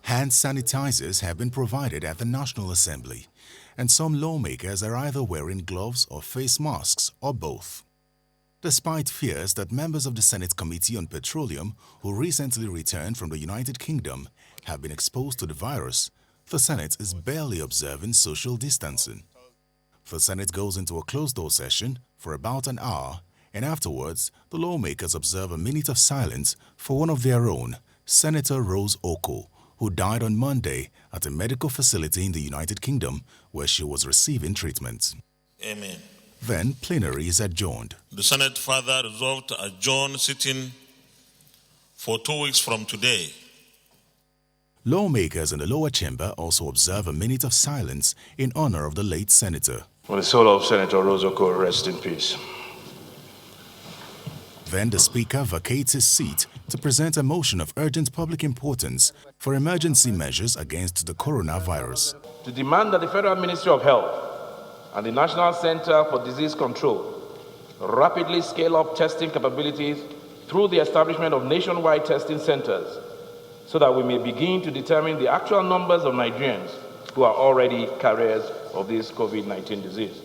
Hand sanitizers have been provided at the National Assembly, and some lawmakers are either wearing gloves or face masks or both. Despite fears that members of the Senate Committee on Petroleum, who recently returned from the United Kingdom, have been exposed to the virus, the Senate is barely observing social distancing. The Senate goes into a closed-door session for about an hour, and afterwards, the lawmakers observe a minute of silence for one of their own, Senator Rose Oko, who died on Monday at a medical facility in the United Kingdom where she was receiving treatment. Amen. Then plenary is adjourned. The Senate further resolved to adjourn sitting for 2 weeks from today. Lawmakers in the lower chamber also observe a minute of silence in honor of the late senator. May the soul of Senator Rose Oko rest in peace. Then the Speaker vacates his seat to present a motion of urgent public importance for emergency measures against the coronavirus. To demand that the Federal Ministry of Health and the National Center for Disease Control rapidly scale up testing capabilities through the establishment of nationwide testing centers so that we may begin to determine the actual numbers of Nigerians who are already carriers of this COVID-19 disease.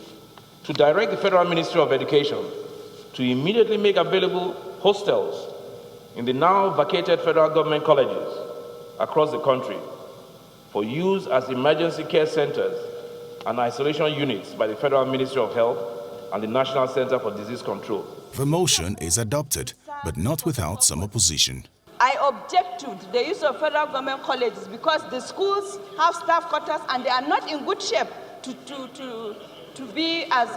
To direct the Federal Ministry of Education to immediately make available hostels in the now vacated federal government colleges across the country for use as emergency care centers and isolation units by the Federal Ministry of Health and the National Center for Disease Control. The motion is adopted, but not without some opposition. I object to the use of federal government colleges because the schools have staff quarters and they are not in good shape to be as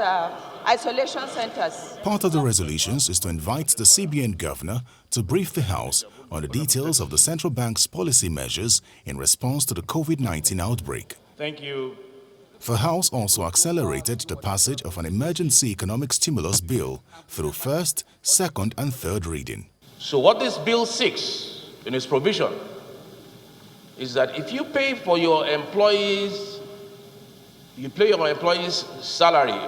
isolation centers. Part of the resolutions is to invite the CBN governor to brief the House on the details of the central bank's policy measures in response to the COVID-19 outbreak. Thank you. The House also accelerated the passage of an emergency economic stimulus bill through first, second and third reading. So what this bill seeks in its provision is that if you pay for your employees, you pay your employees' salary,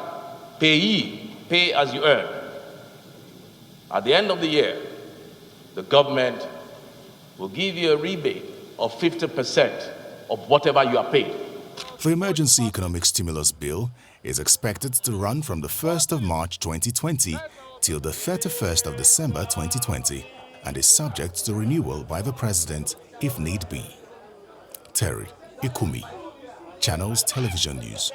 pay as you earn. At the end of the year, the government will give you a rebate of 50% of whatever you are paid. The emergency economic stimulus bill is expected to run from the 1st of March 2020 till the 31st of December 2020 and is subject to renewal by the President if need be. Terry Ikumi, Channels Television News.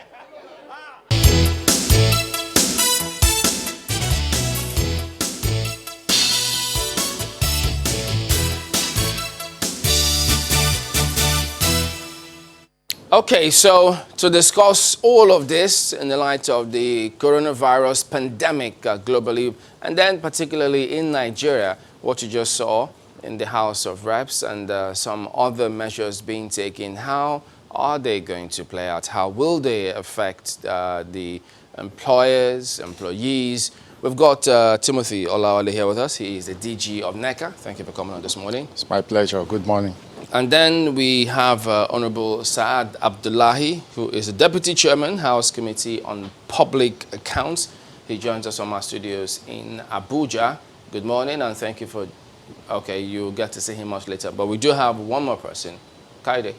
Okay, so to discuss all of this in the light of the coronavirus pandemic globally, and then particularly in Nigeria, what you just saw in the House of Reps and some other measures being taken, how are they going to play out? How will they affect the employers, employees? We've got Timothy Olawale here with us. He is the DG of NECA. Thank you for coming on this morning. It's my pleasure. Good morning. And then we have Honorable Saad Abdullahi, who is the Deputy Chairman, House Committee on Public Accounts. He joins us from our studios in Abuja. Good morning, and thank you for... Okay, you'll get to see him much later. But we do have one more person. Kaide.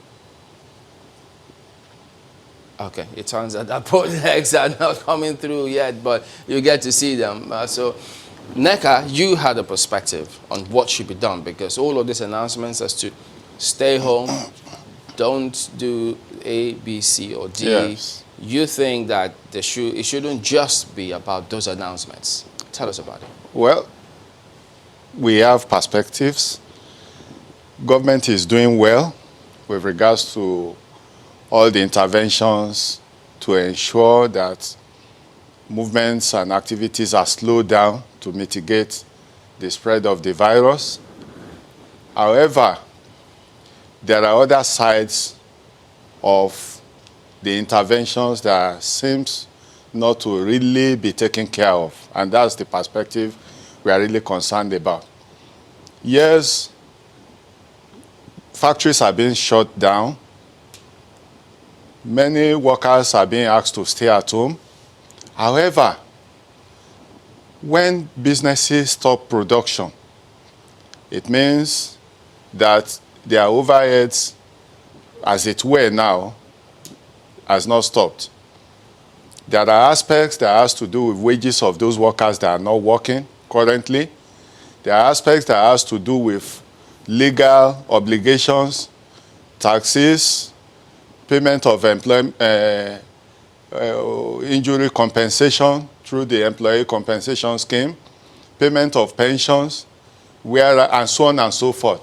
Okay, it turns out that both legs are not coming through yet, but you get to see them. So, NECA, you had a perspective on what should be done, because all of these announcements as to stay home, don't do A, B, C, or D. Yes. You think that it shouldn't just be about those announcements. Tell us about it. Well, we have perspectives. Government is doing well with regards to all the interventions to ensure that movements and activities are slowed down to mitigate the spread of the virus. However, there are other sides of the interventions that seems not to really be taken care of, and that's the perspective we are really concerned about. Yes, factories are being shut down. Many workers are being asked to stay at home. However, when businesses stop production, it means that their overheads as it were now, has not stopped. There are aspects that has to do with wages of those workers that are not working currently. There are aspects that has to do with legal obligations, taxes, payment of injury compensation through the employee compensation scheme, payment of pensions, and so on and so forth.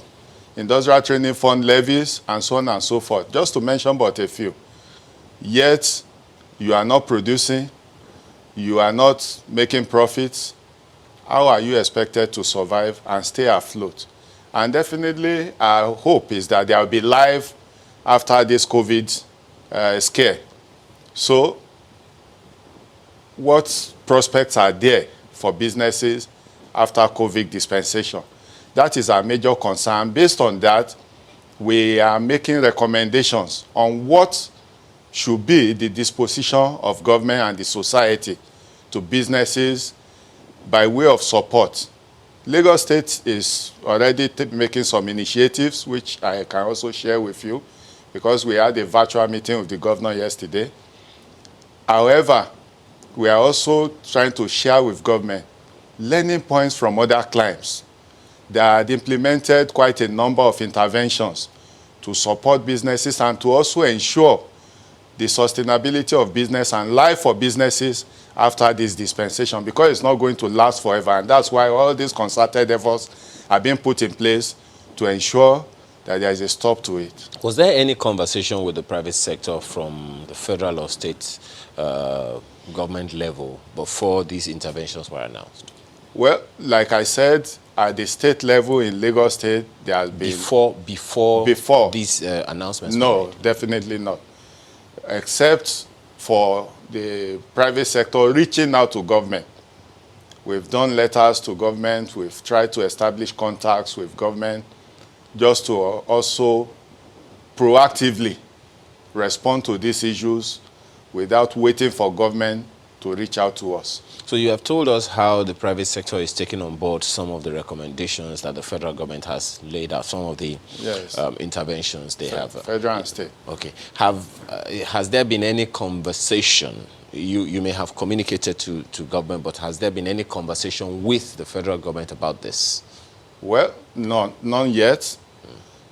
Industrial training fund levies, and so on and so forth, just to mention but a few. Yet, you are not producing, you are not making profits. How are you expected to survive and stay afloat? And definitely, our hope is that there will be life after this COVID scare. So, what prospects are there for businesses after COVID dispensation? That is our major concern. Based on that, we are making recommendations on what should be the disposition of government and the society to businesses by way of support. Lagos State is already making some initiatives, which I can also share with you, because we had a virtual meeting with the governor yesterday. However, we are also trying to share with government learning points from other climes that had implemented quite a number of interventions to support businesses and to also ensure the sustainability of business and life for businesses after this dispensation, because it's not going to last forever. And that's why all these concerted efforts are being put in place to ensure that there is a stop to it. Was there any conversation with the private sector from the federal or state government level before these interventions were announced? Well, like I said, at the state level in Lagos State, there has been... Before these announcements? No, definitely not. Except for the private sector reaching out to government. We've done letters to government. We've tried to establish contacts with government just to also proactively respond to these issues without waiting for government to reach out to us. So you have told us how the private sector is taking on board some of the recommendations that the federal government has laid out, some of the interventions they have. Federal and state. Okay. Has there been any conversation? You may have communicated to government, but has there been any conversation with the federal government about this? Well, none yet,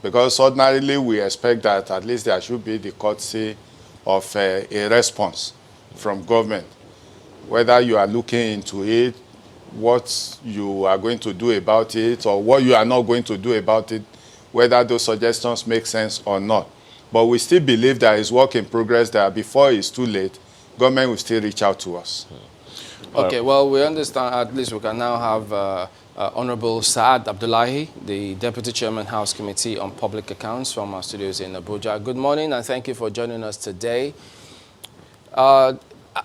because ordinarily we expect that at least there should be the courtesy of a response from government. Whether you are looking into it, what you are going to do about it, or what you are not going to do about it, whether those suggestions make sense or not. But we still believe there is work in progress, that before it's too late, government will still reach out to us. Okay, well, we understand, at least we can now have Honorable Saad Abdullahi, the Deputy Chairman, House Committee on Public Accounts, from our studios in Abuja. Good morning, and thank you for joining us today.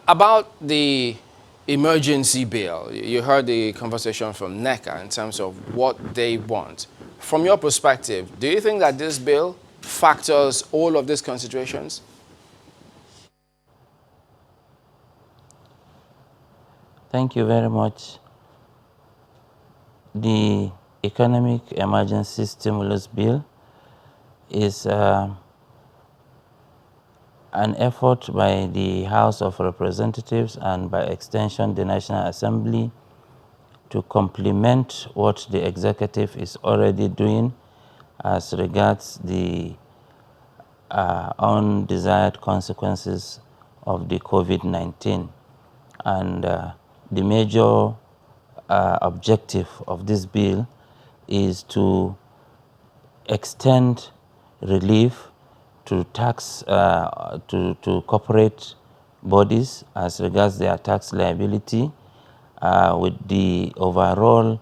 About the emergency bill, you heard the conversation from NECA in terms of what they want. From your perspective, do you think that this bill factors all of these considerations? Thank you very much. The Economic Emergency Stimulus Bill is an effort by the House of Representatives and by extension the National Assembly to complement what the executive is already doing as regards the undesired consequences of the COVID-19. And the major objective of this bill is to extend relief to to corporate bodies as regards their tax liability, with the overall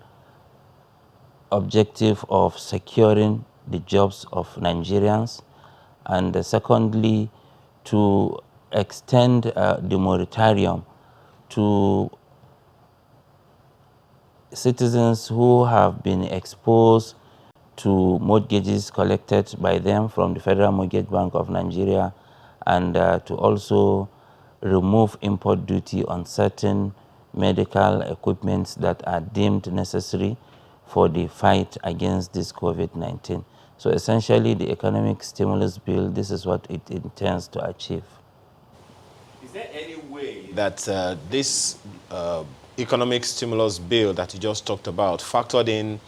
objective of securing the jobs of Nigerians, and secondly, to extend the moratorium to citizens who have been exposed to mortgages collected by them from the Federal Mortgage Bank of Nigeria, and to also remove import duty on certain medical equipments that are deemed necessary for the fight against this COVID-19. So essentially, the economic stimulus bill, this is what it intends to achieve. Is there any way that this economic stimulus bill that you just talked about factored in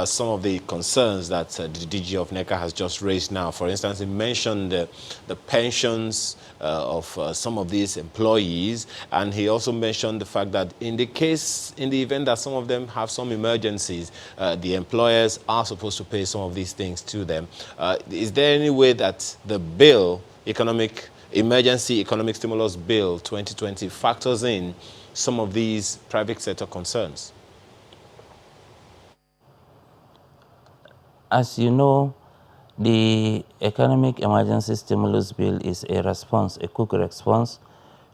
some of the concerns that the DG of NECA has just raised now? For instance, he mentioned the pensions of some of these employees, and he also mentioned the fact that in the event that some of them have some emergencies, the employers are supposed to pay some of these things to them. Is there any way that the bill, Emergency Economic Stimulus Bill 2020, factors in some of these private sector concerns? As you know, the Economic Emergency Stimulus Bill is a quick response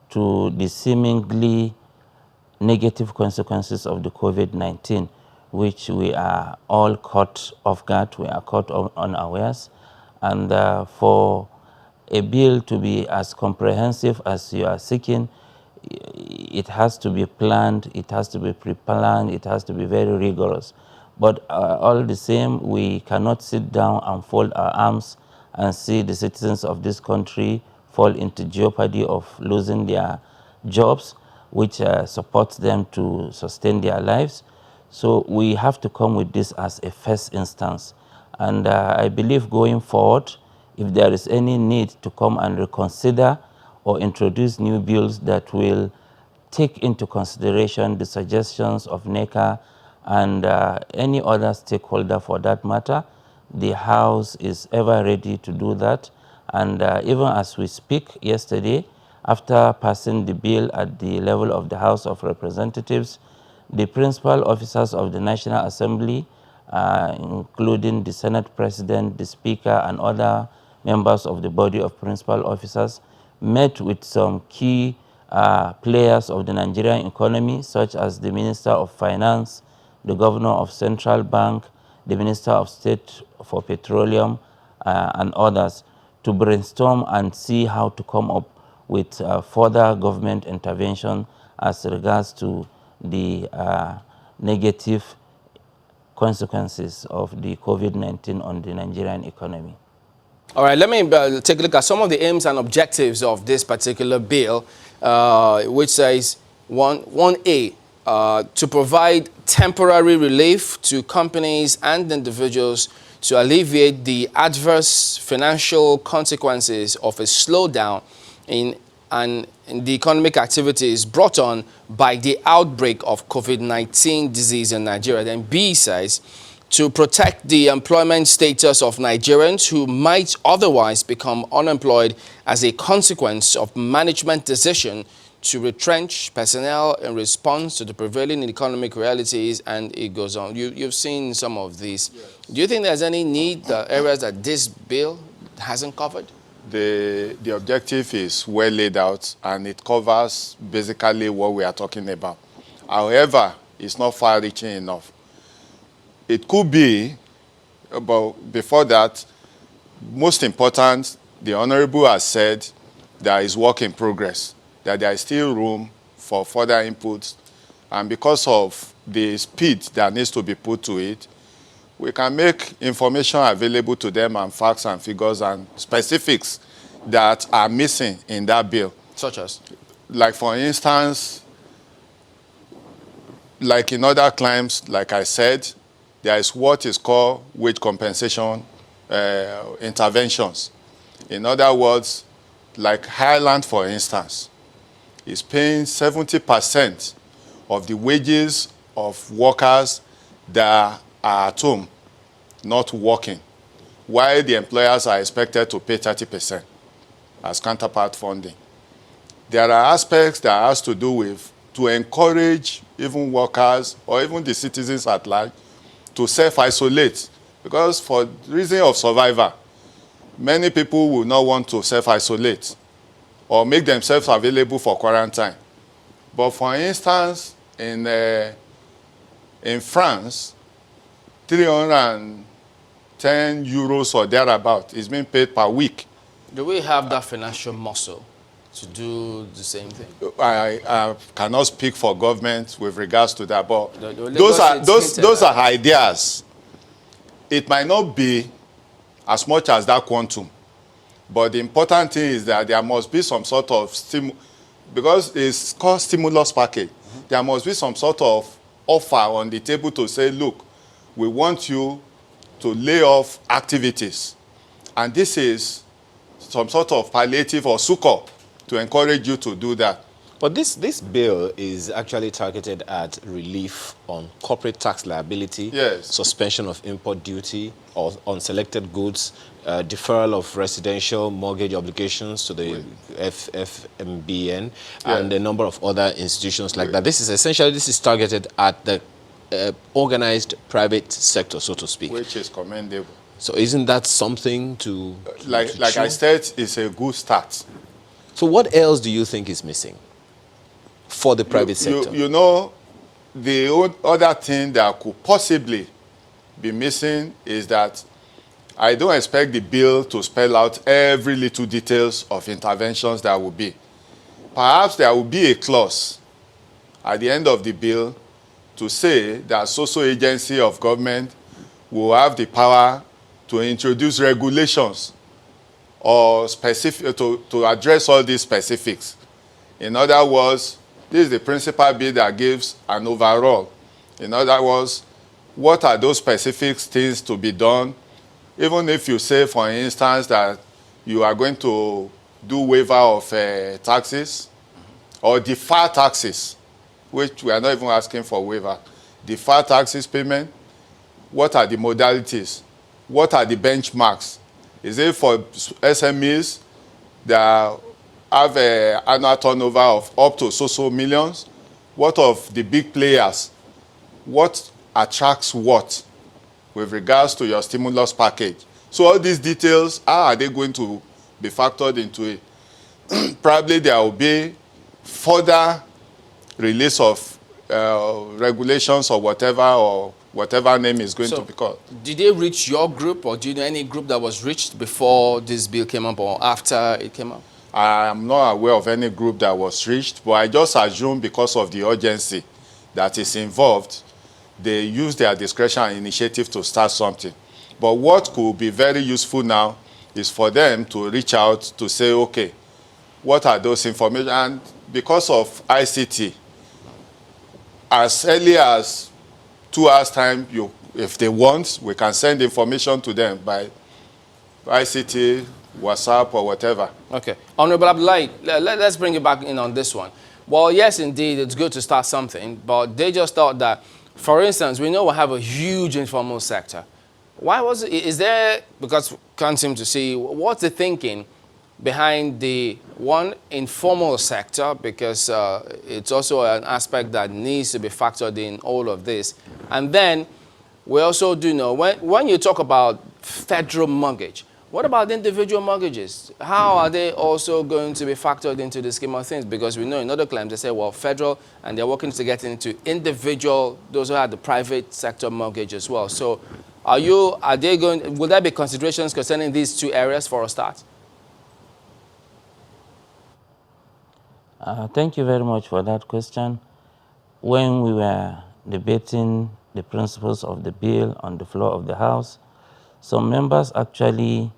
to the seemingly negative consequences of the COVID-19, which we are all caught off guard, we are caught unawares. And for a bill to be as comprehensive as you are seeking, it has to be planned, it has to be pre-planned, it has to be very rigorous. But all the same, we cannot sit down and fold our arms and see the citizens of this country fall into jeopardy of losing their jobs, which supports them to sustain their lives. So we have to come with this as a first instance. And I believe going forward, if there is any need to come and reconsider or introduce new bills that will take into consideration the suggestions of NECA and any other stakeholder for that matter, the House is ever ready to do that. And even as we speak, yesterday, after passing the bill at the level of the House of Representatives, the principal officers of the National Assembly, including the Senate President, the Speaker, and other members of the body of principal officers, met with some key players of the Nigerian economy, such as the Minister of Finance, the Governor of Central Bank, the Minister of State for Petroleum, and others, to brainstorm and see how to come up with further government intervention as regards to the negative consequences of the COVID-19 on the Nigerian economy. All right, let me take a look at some of the aims and objectives of this particular bill, which says 1A, to provide temporary relief to companies and individuals to alleviate the adverse financial consequences of a slowdown in the economic activities brought on by the outbreak of COVID-19 disease in Nigeria. Then B says, to protect the employment status of Nigerians who might otherwise become unemployed as a consequence of management decision to retrench personnel in response to the prevailing economic realities, and it goes on. You've seen some of these. Yes. Do you think there's any need, areas that this bill hasn't covered? The objective is well laid out, and it covers basically what we are talking about. However, it's not far-reaching enough. It could be, but before that, most important, the Honorable has said there is work in progress, that there is still room for further inputs, and because of the speed that needs to be put to it, we can make information available to them and facts and figures and specifics that are missing in that bill. Such as? Like, for instance, like in other claims, like I said, there is what is called wage compensation interventions. In other words, like Highland, for instance, is paying 70% of the wages of workers that are at home, not working, while the employers are expected to pay 30% as counterpart funding. There are aspects that has to do with to encourage even workers or even the citizens at large to self-isolate, because for the reason of survival, many people will not want to self-isolate or make themselves available for quarantine. But for instance, in France, 310 euros or thereabout is being paid per week. Do we have that financial muscle to do the same thing? I cannot speak for government with regards to that, but those are ideas. It might not be as much as that quantum. But the important thing is that there must be some sort of because it's called stimulus package. There must be some sort of offer on the table to say, look, we want you to lay off activities. And this is some sort of palliative or succor to encourage you to do that. But this bill is actually targeted at relief on corporate tax liability, Yes. suspension of import duty on selected goods, deferral of residential mortgage obligations to the FMBN, and a number of other institutions like that. This is targeted at the organized private sector, so to speak. Which is commendable. So isn't that something to like I said, it's a good start. So what else do you think is missing for the private sector? You know, the other thing that could possibly be missing is that I don't expect the bill to spell out every little details of interventions that will be. Perhaps there will be a clause at the end of the bill to say that social agency of government will have the power to introduce regulations or specific to address all these specifics. In other words, this is the principal bill that gives an overall. In other words, what are those specific things to be done? Even if you say, for instance, that you are going to do waiver of taxes or defer taxes, which we are not even asking for waiver. Defer taxes payment, what are the modalities? What are the benchmarks? Is it for SMEs that have an annual turnover of up to so millions? What of the big players? What attracts what with regards to your stimulus package? So all these details, how are they going to be factored into it? Probably there will be further release of regulations or whatever name is going to be called. Did they reach your group, or do you know any group that was reached before this bill came up or after it came up? I am not aware of any group that was reached, but I just assume because of the urgency that is involved, they use their discretion and initiative to start something. But what could be very useful now is for them to reach out to say, okay, what are those information? And because of ICT, as early as 2 hours time, if they want, we can send information to them by ICT, WhatsApp, or whatever. Okay. Honorable Abdullahi, let's bring you back in on this one. Well, yes, indeed, it's good to start something, but they just thought that, for instance, we know we have a huge informal sector. Why was it, is there, because we can't seem to see, what's the thinking behind the one informal sector, because it's also an aspect that needs to be factored in all of this. And then we also do know, when you talk about federal mortgage, what about individual mortgages? How are they also going to be factored into the scheme of things? Because we know in other claims they say, well, federal, and they're working to get into individual, those who have the private sector mortgage as well. So will there be considerations concerning these two areas for a start? Thank you very much for that question. When we were debating the principles of the bill on the floor of the House, some members actually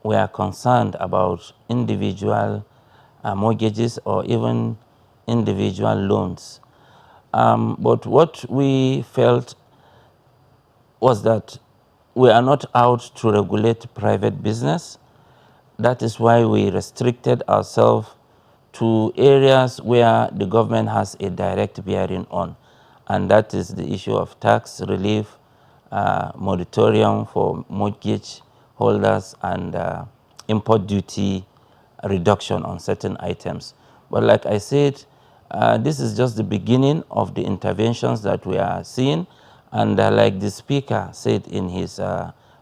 were concerned about individual mortgages or even individual loans. But what we felt was that we are not out to regulate private business. That is why we restricted ourselves to areas where the government has a direct bearing on, and that is the issue of tax relief, moratorium for mortgage holders, and import duty reduction on certain items. But like I said, this is just the beginning of the interventions that we are seeing, and like the speaker said in his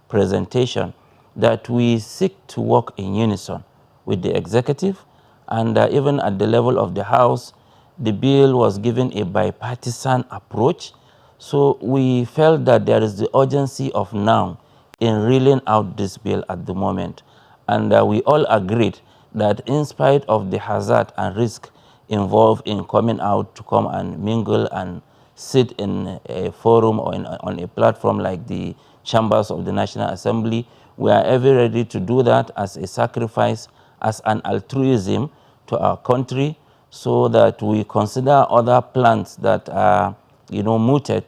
presentation, that we seek to work in unison with the executive. And even at the level of the House, the bill was given a bipartisan approach. So we felt that there is the urgency of now in reeling out this bill at the moment. And we all agreed that in spite of the hazard and risk involved in coming out to come and mingle and sit in a forum or on a platform like the chambers of the National Assembly, we are ever ready to do that as a sacrifice, as an altruism to our country, so that we consider other plans that are, mooted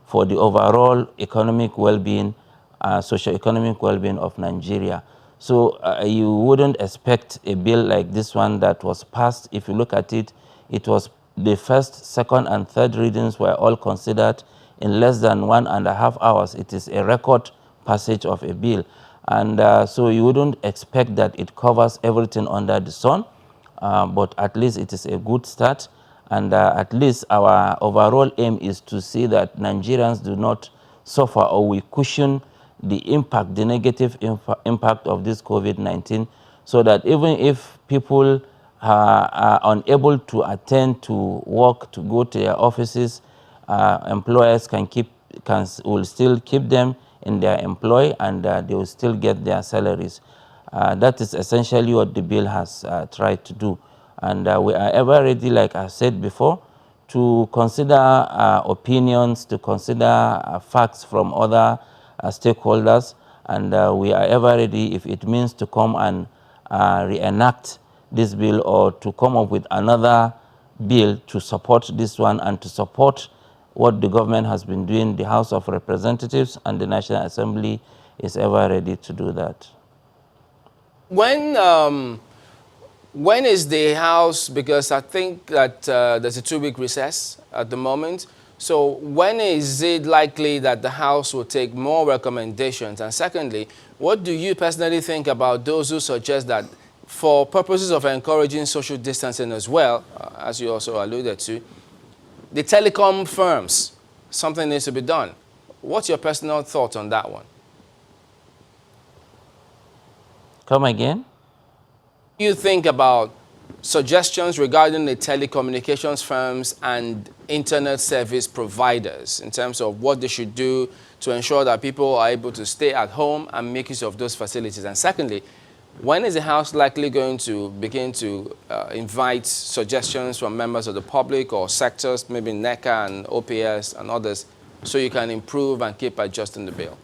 for the overall economic well-being, socio-economic well-being of Nigeria. So you wouldn't expect a bill like this one that was passed. If you look at it, it was the first, second, and third readings were all considered in less than 1.5 hours. It is a record passage of a bill. And so you wouldn't expect that it covers everything under the sun, but at least it is a good start. And at least our overall aim is to see that Nigerians do not suffer, or we cushion the impact, the negative impact of this COVID-19, so that even if people are unable to attend to work, to go to their offices, employers will still keep them in their employ, and they will still get their salaries. That is essentially what the bill has tried to do. And we are ever ready, like I said before, to consider opinions, to consider facts from other stakeholders, and we are ever ready if it means to come and reenact this bill, or to come up with another bill to support this one and to support what the government has been doing. The House of Representatives and the National Assembly is ever ready to do that. When is the House, because I think that there's a 2-week recess at the moment, so when is it likely that the House will take more recommendations? And secondly, what do you personally think about those who suggest that for purposes of encouraging social distancing as well, as you also alluded to, the telecom firms, something needs to be done? What's your personal thought on that one? Come again? You think about suggestions regarding the telecommunications firms and internet service providers in terms of what they should do to ensure that people are able to stay at home and make use of those facilities? And secondly, when is the House likely going to begin to invite suggestions from members of the public or sectors, maybe NECA and OPS and others, so you can improve and keep adjusting the bill?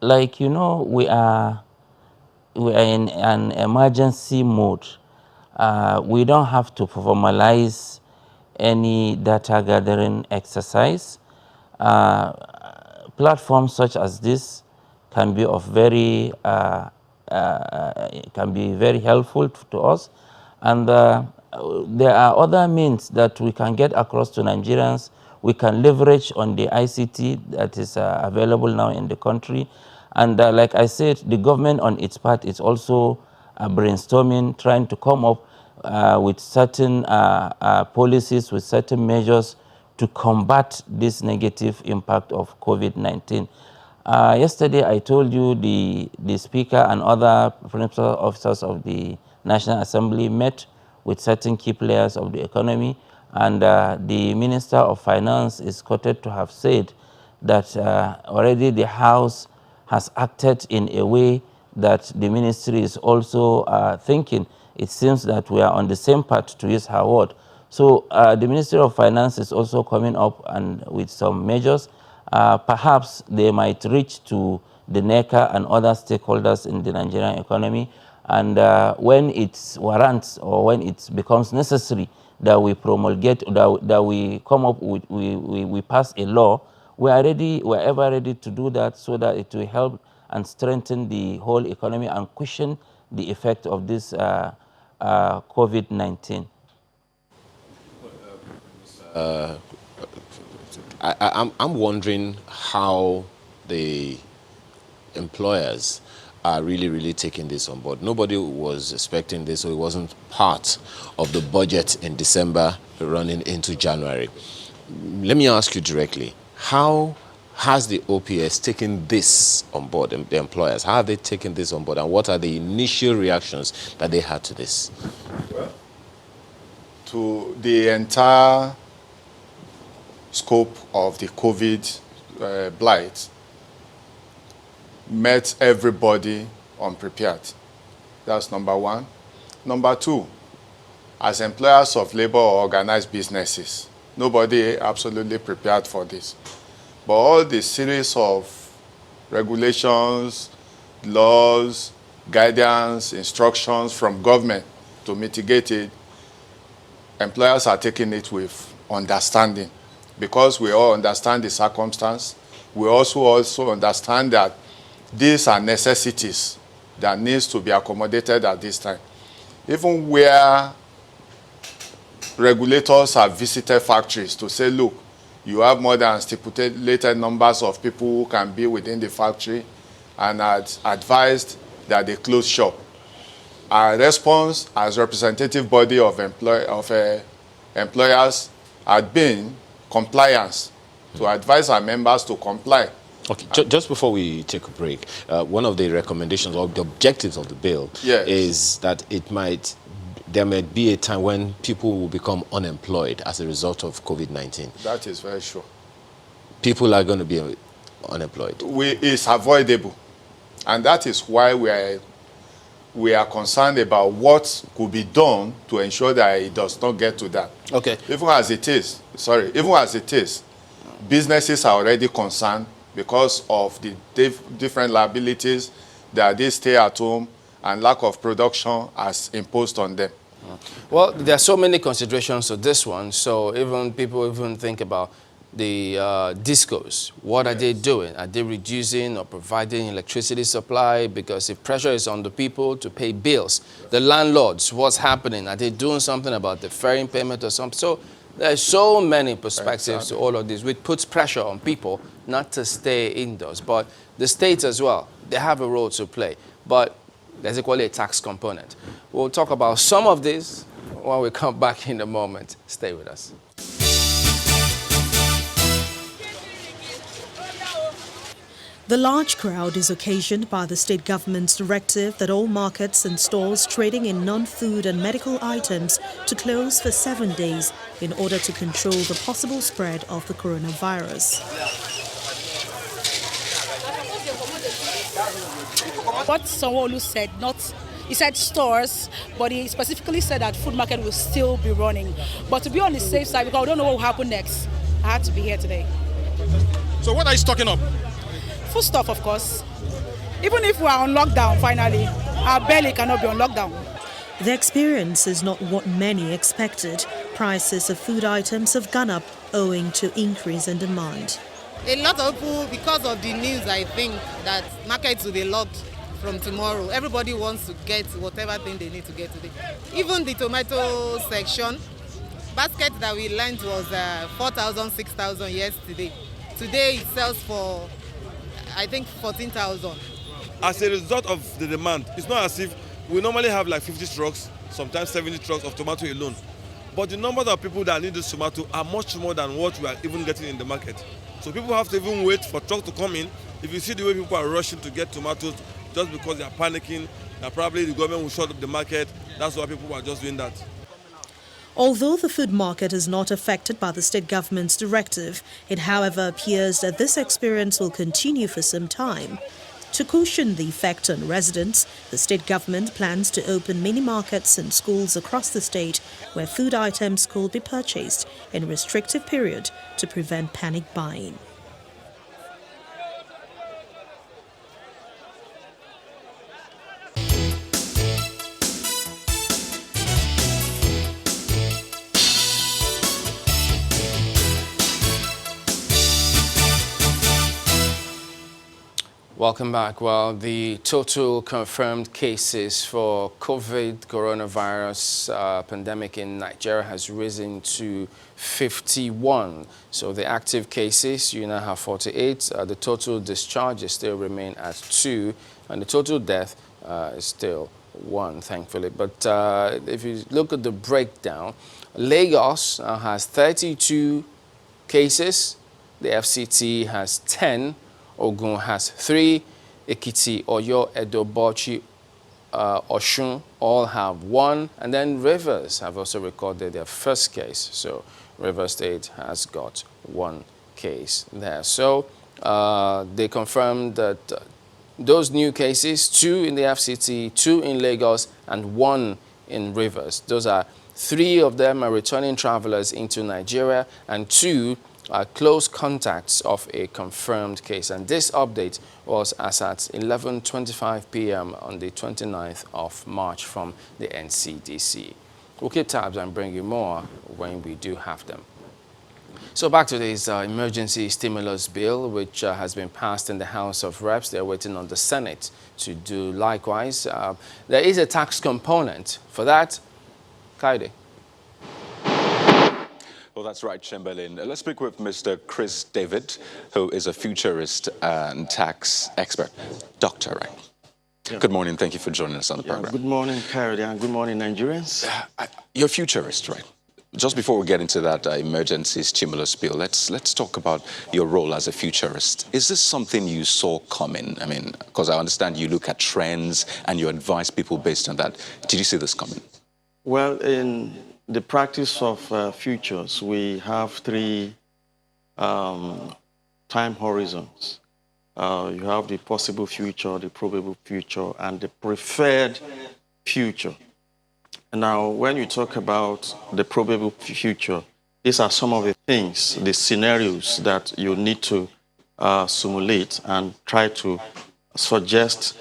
Like, we are in an emergency mode. We don't have to formalize any data gathering exercise. Platforms such as this can be very helpful to us, and there are other means that we can get across to Nigerians. We can leverage on the ICT that is available now in the country. And like I said, the government on its part is also brainstorming, trying to come up with certain policies, with certain measures to combat this negative impact of COVID-19. Yesterday, I told you the Speaker and other principal officers of the National Assembly met with certain key players of the economy, and the Minister of Finance is quoted to have said that already the House has acted in a way that the ministry is also thinking. It seems that we are on the same path, to use her word. So the Ministry of Finance is also coming up and with some measures. Perhaps they might reach to the NECA and other stakeholders in the Nigerian economy. And when it warrants, or when it becomes necessary that we promulgate, that we come up with, we pass a law, we are ever ready to do that, so that it will help and strengthen the whole economy and cushion the effect of this COVID-19. I'm wondering how the employers are really taking this on board. Nobody was expecting this, so it wasn't part of the budget in December running into January. Let me ask you directly, how has the OPS taken this on board, the employers? How have they taken this on board, and what are the initial reactions that they had to this? Well, to the entire scope of the COVID blight met everybody unprepared. That's number one. Number two, as employers of labor or organized businesses, nobody absolutely prepared for this. But all the series of regulations, laws, guidance, instructions from government to mitigate it, employers are taking it with understanding, because we all understand the circumstance. We also understand that these are necessities that needs to be accommodated at this time. Even where regulators have visited factories to say, look, you have more than stipulated numbers of people who can be within the factory, and had advised that they close shop. Our response as representative body of employers had been compliance, to advise our members to comply. Okay, just before we take a break, one of the recommendations or the objectives of the bill is that there might be a time when people will become unemployed as a result of COVID-19. That is very sure. People are going to be unemployed. It's avoidable. And that is why we are concerned about what could be done to ensure that it does not get to that. Okay. Even as it is, businesses are already concerned because of the different liabilities that this stay-at-home and lack of production has imposed on them. Well, there are so many considerations to this one. So even people think about the discos. What are they doing? Are they reducing or providing electricity supply? Because if pressure is on the people to pay bills, the landlords, what's happening? Are they doing something about deferring payment or something? So there's so many perspectives to all of this, which puts pressure on people not to stay indoors. But the states as well, they have a role to play. But there's equally a tax component. We'll talk about some of this when we come back in a moment. Stay with us. The large crowd is occasioned by the state government's directive that all markets and stores trading in non-food and medical items to close for 7 days in order to control the possible spread of the coronavirus. What Sanwo-Olu said, he said stores, but he specifically said that food market will still be running. But to be on the safe side, because I don't know what will happen next, I had to be here today. So what are you stocking up? Food stuff, of course. Even if we are on lockdown, finally, our belly cannot be on lockdown. The experience is not what many expected. Prices of food items have gone up owing to increase in demand. A lot of people, because of the news, I think that markets will be locked from tomorrow. Everybody wants to get whatever thing they need to get today. Even the tomato section, basket that we learned was 4,000, 6,000 yesterday. Today it sells for, I think, 14,000. As a result of the demand, it's not as if we normally have like 50 trucks, sometimes 70 trucks of tomato alone. But the number of people that need this tomato are much more than what we are even getting in the market. So people have to even wait for trucks to come in. If you see the way people are rushing to get tomatoes just because they are panicking, that probably the government will shut up the market. That's why people are just doing that. Although the food market is not affected by the state government's directive, it however appears that this experience will continue for some time. To cushion the effect on residents, the state government plans to open mini markets and schools across the state where food items could be purchased in a restrictive period to prevent panic buying. Welcome back. Well, the total confirmed cases for coronavirus pandemic in Nigeria has risen to 51. So the active cases, you now have 48. The total discharges still remain at 2, and the total death is still 1, thankfully. But if you look at the breakdown, Lagos has 32 cases. The FCT has 10. Ogun has 3, Ekiti, Oyo, Edo, Bauchi, Osun all have 1, and then Rivers have also recorded their first case. So Rivers State has got 1 case there. So they confirmed that those new cases, 2 in the FCT, 2 in Lagos, and 1 in Rivers. Those are 3 of them are returning travelers into Nigeria, and 2 close contacts of a confirmed case. And this update was as at 11:25 p.m. on the 29th of March from the NCDC. We'll keep tabs and bring you more when we do have them. So back to this emergency stimulus bill, which has been passed in the House of Reps. They're waiting on the Senate to do likewise. There is a tax component. For that, Kaide. Well, that's right, Chamberlain. Let's speak with Mr. Chris David, who is a futurist and tax expert. Doctor, right? Yeah. Good morning. Thank you for joining us on the program. Good morning, Kaide, and good morning, Nigerians. You're a futurist, right? Just before we get into that emergency stimulus bill, let's talk about your role as a futurist. Is this something you saw coming? I mean, because I understand you look at trends and you advise people based on that. Did you see this coming? Well, in the practice of futures, we have three time horizons. You have the possible future, the probable future, and the preferred future. Now, when you talk about the probable future, these are some of the things, the scenarios that you need to simulate and try to suggest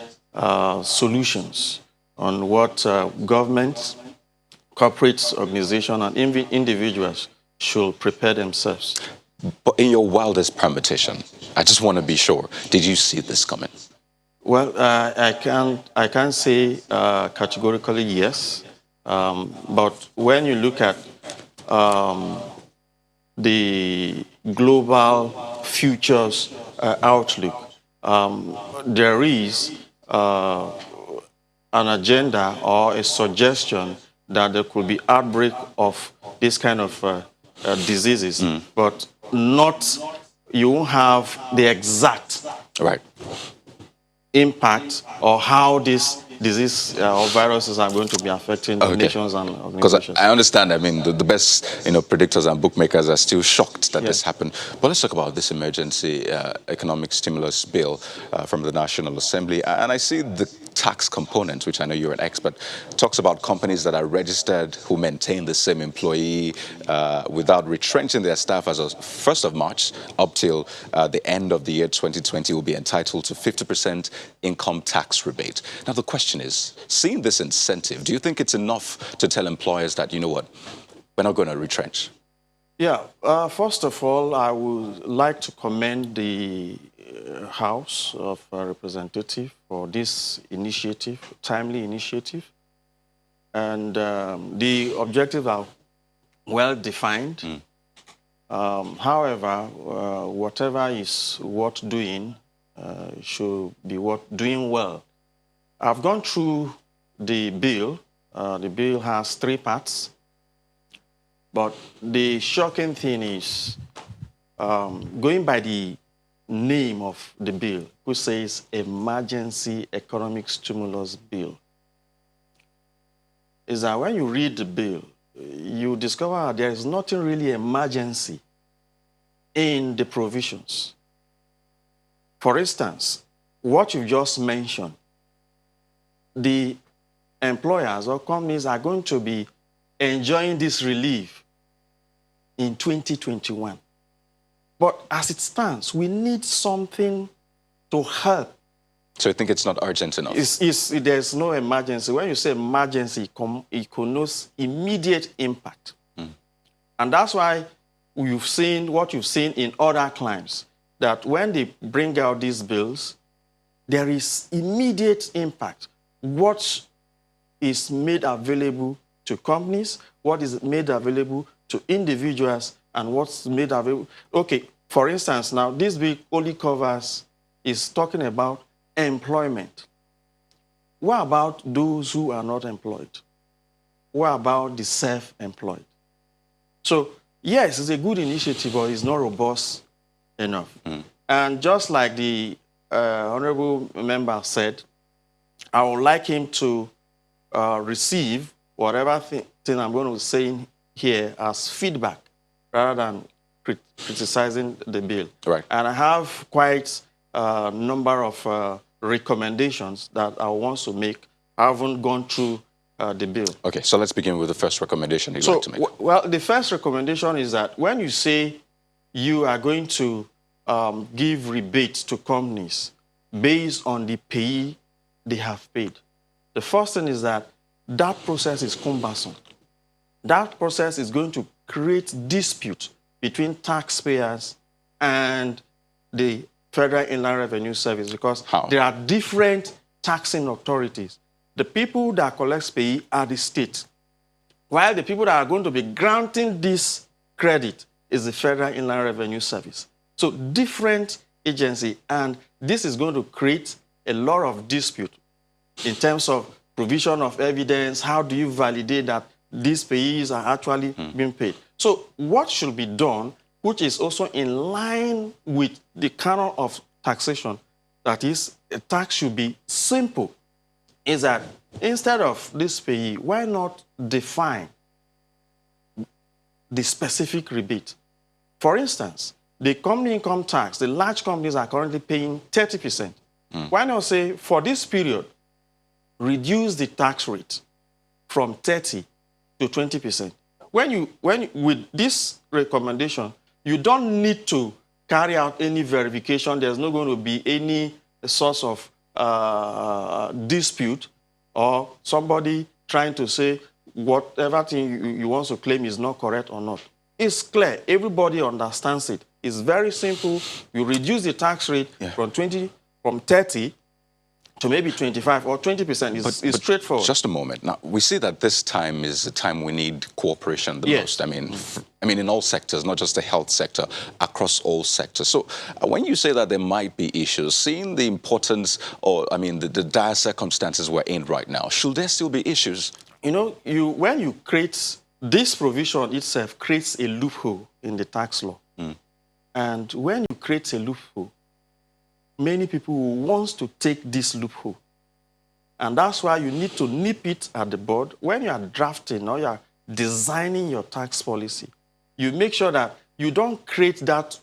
solutions on what governments, corporate organizations, and individuals should prepare themselves. But in your wildest permutation, I just want to be sure, did you see this coming? Well, I can't say categorically yes. But when you look at the global futures outlook, there is an agenda or a suggestion that there could be outbreak of this kind of diseases, but not, you won't have the exact impact or how this disease or viruses are going to be affecting nations and organizations. Because I understand, I mean, the best predictors and bookmakers are still shocked that this happened. But let's talk about this emergency economic stimulus bill from the National Assembly. And I see the tax component, which I know you're an expert, talks about companies that are registered who maintain the same employee without retrenching their staff as of 1st of March up till the end of the year 2020 will be entitled to 50% income tax rebate. Now, the question is, seeing this incentive, do you think it's enough to tell employers that, you know what, we're not going to retrench? Yeah, first of all, I would like to commend the House of Representatives for this initiative, timely initiative. And the objectives are well defined. However, whatever is worth doing should be worth doing well. I've gone through the bill. The bill has three parts. But the shocking thing is, going by the name of the bill, which says Emergency Economic Stimulus Bill, is that when you read the bill, you discover there is nothing really emergency in the provisions. For instance, what you just mentioned, the employers or companies are going to be enjoying this relief in 2021. But as it stands, we need something to help. So you think it's not urgent enough? There's no emergency. When you say emergency, it connotes immediate impact. And that's why you've seen what you've seen in other climes, that when they bring out these bills, there is immediate impact. What is made available to companies, what is made available to individuals, and what's made available. Okay, for instance, now this bill only covers, is talking about employment. What about those who are not employed? What about the self-employed? So, yes, it's a good initiative, but it's not robust enough. And just like the honorable member said, I would like him to receive whatever thing I'm going to say here as feedback rather than criticizing the bill. Right. And I have quite a number of recommendations that I want to make. I haven't gone through the bill. Okay, so let's begin with the first recommendation you'd like to make. Well, the first recommendation is that when you say you are going to give rebates to companies based on the pay they have paid. The first thing is that process is cumbersome. That process is going to create dispute between taxpayers and the Federal Inland Revenue Service because there are different taxing authorities. The people that collect pay are the state, while the people that are going to be granting this credit is the Federal Inland Revenue Service. So different agency, and this is going to create a lot of dispute in terms of provision of evidence. How do you validate that these payees are actually being paid? So what should be done, which is also in line with the canon of taxation, that is, a tax should be simple, is that instead of this payee, why not define the specific rebate? For instance, the company income tax, the large companies are currently paying 30%. Why not say, for this period, reduce the tax rate from 30 to 20%? With this recommendation, you don't need to carry out any verification. There's not going to be any source of dispute or somebody trying to say whatever thing you want to claim is not correct or not. It's clear. Everybody understands it. It's very simple. You reduce the tax rate from 30 to maybe 25 or 20%. It's straightforward. Just a moment. Now, we see that this time is the time we need cooperation the most. I mean, in all sectors, not just the health sector, across all sectors. So when you say that there might be issues, seeing the importance or, the dire circumstances we're in right now, should there still be issues? You know, when you create, this provision itself creates a loophole in the tax law. And when you create a loophole, many people want to take this loophole. And that's why you need to nip it at the bud. When you are drafting or you are designing your tax policy, you make sure that you don't create that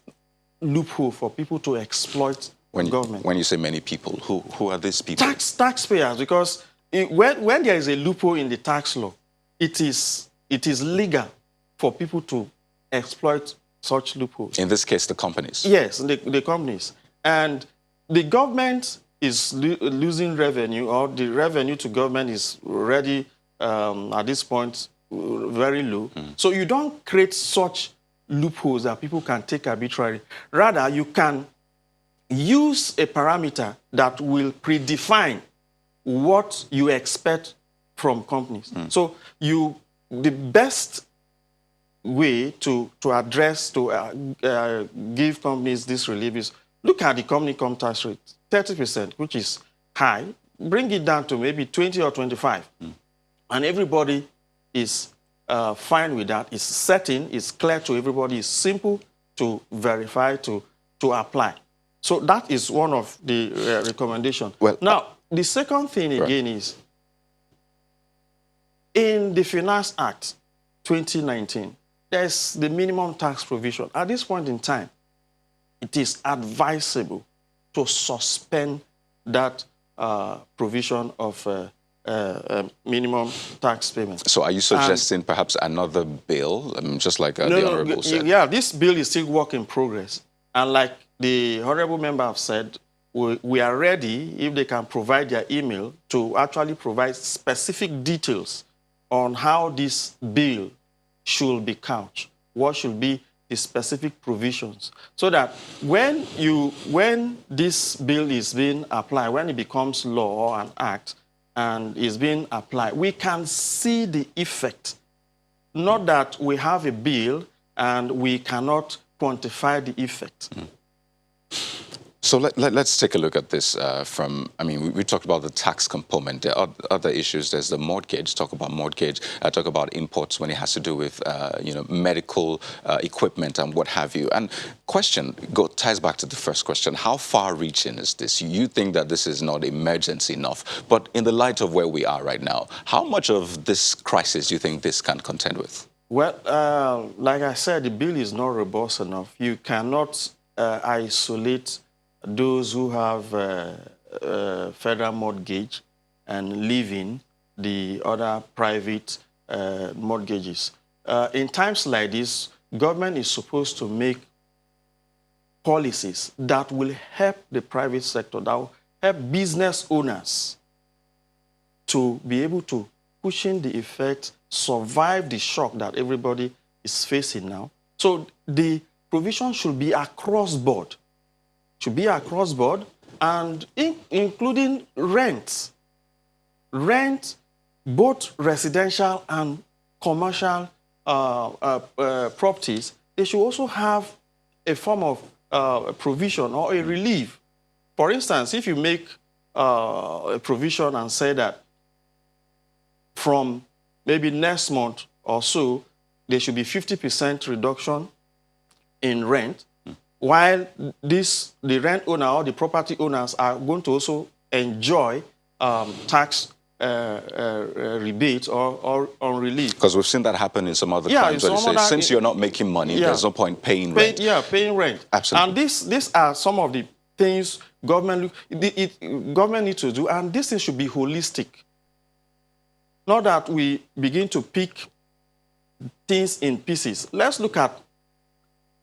loophole for people to exploit government. When you say many people, who are these people? Taxpayers, because when there is a loophole in the tax law, it is legal for people to exploit such loopholes. In this case, the companies. Yes, the companies. And the government is losing revenue, or the revenue to government is already, at this point, very low. So you don't create such loopholes that people can take arbitrarily. Rather, you can use a parameter that will predefine what you expect from companies. So the best way to give companies this relief is look at the company income tax rate, 30%, which is high. Bring it down to maybe 20 or 25. And everybody is fine with that. It's certain, it's clear to everybody, it's simple to verify, to apply. So that is one of the recommendations. Well, now, the second thing again is, in the Finance Act 2019, there's the minimum tax provision. At this point in time, it is advisable to suspend that provision of minimum tax payments. So are you suggesting perhaps another bill, just like the Honourable said? Yeah, this bill is still work in progress. And like the Honourable member have said, we are ready, if they can provide their email, to actually provide specific details on how this bill should be couched, what should be the specific provisions, so that when this bill is being applied, when it becomes law or an act and is being applied, we can see the effect. Not that we have a bill and we cannot quantify the effect. So let's take a look at this we talked about the tax component. There are other issues. There's the mortgage, talk about mortgage, talk about imports when it has to do with, medical equipment and what have you. And question ties back to the first question. How far-reaching is this? You think that this is not emergency enough, but in the light of where we are right now, how much of this crisis do you think this can contend with? Well, like I said, the bill is not robust enough. You cannot isolate those who have federal mortgage and live in the other private mortgages. In times like this, government is supposed to make policies that will help the private sector, that will help business owners to be able to cushion the effect, survive the shock that everybody is facing now. So the provision should be across board. Should be across board, and including rent. Rent, both residential and commercial properties, they should also have a form of provision or a relief. For instance, if you make a provision and say that from maybe next month or so, there should be 50% reduction in rent, while the rent owner or the property owners are going to also enjoy tax rebate or relief. Because we've seen that happen in some other crimes where they say, since you're not making money, there's no point paying rent. Yeah, paying rent. Absolutely. And these are some of the things government needs to do, and this thing should be holistic. Not that we begin to pick things in pieces. Let's look at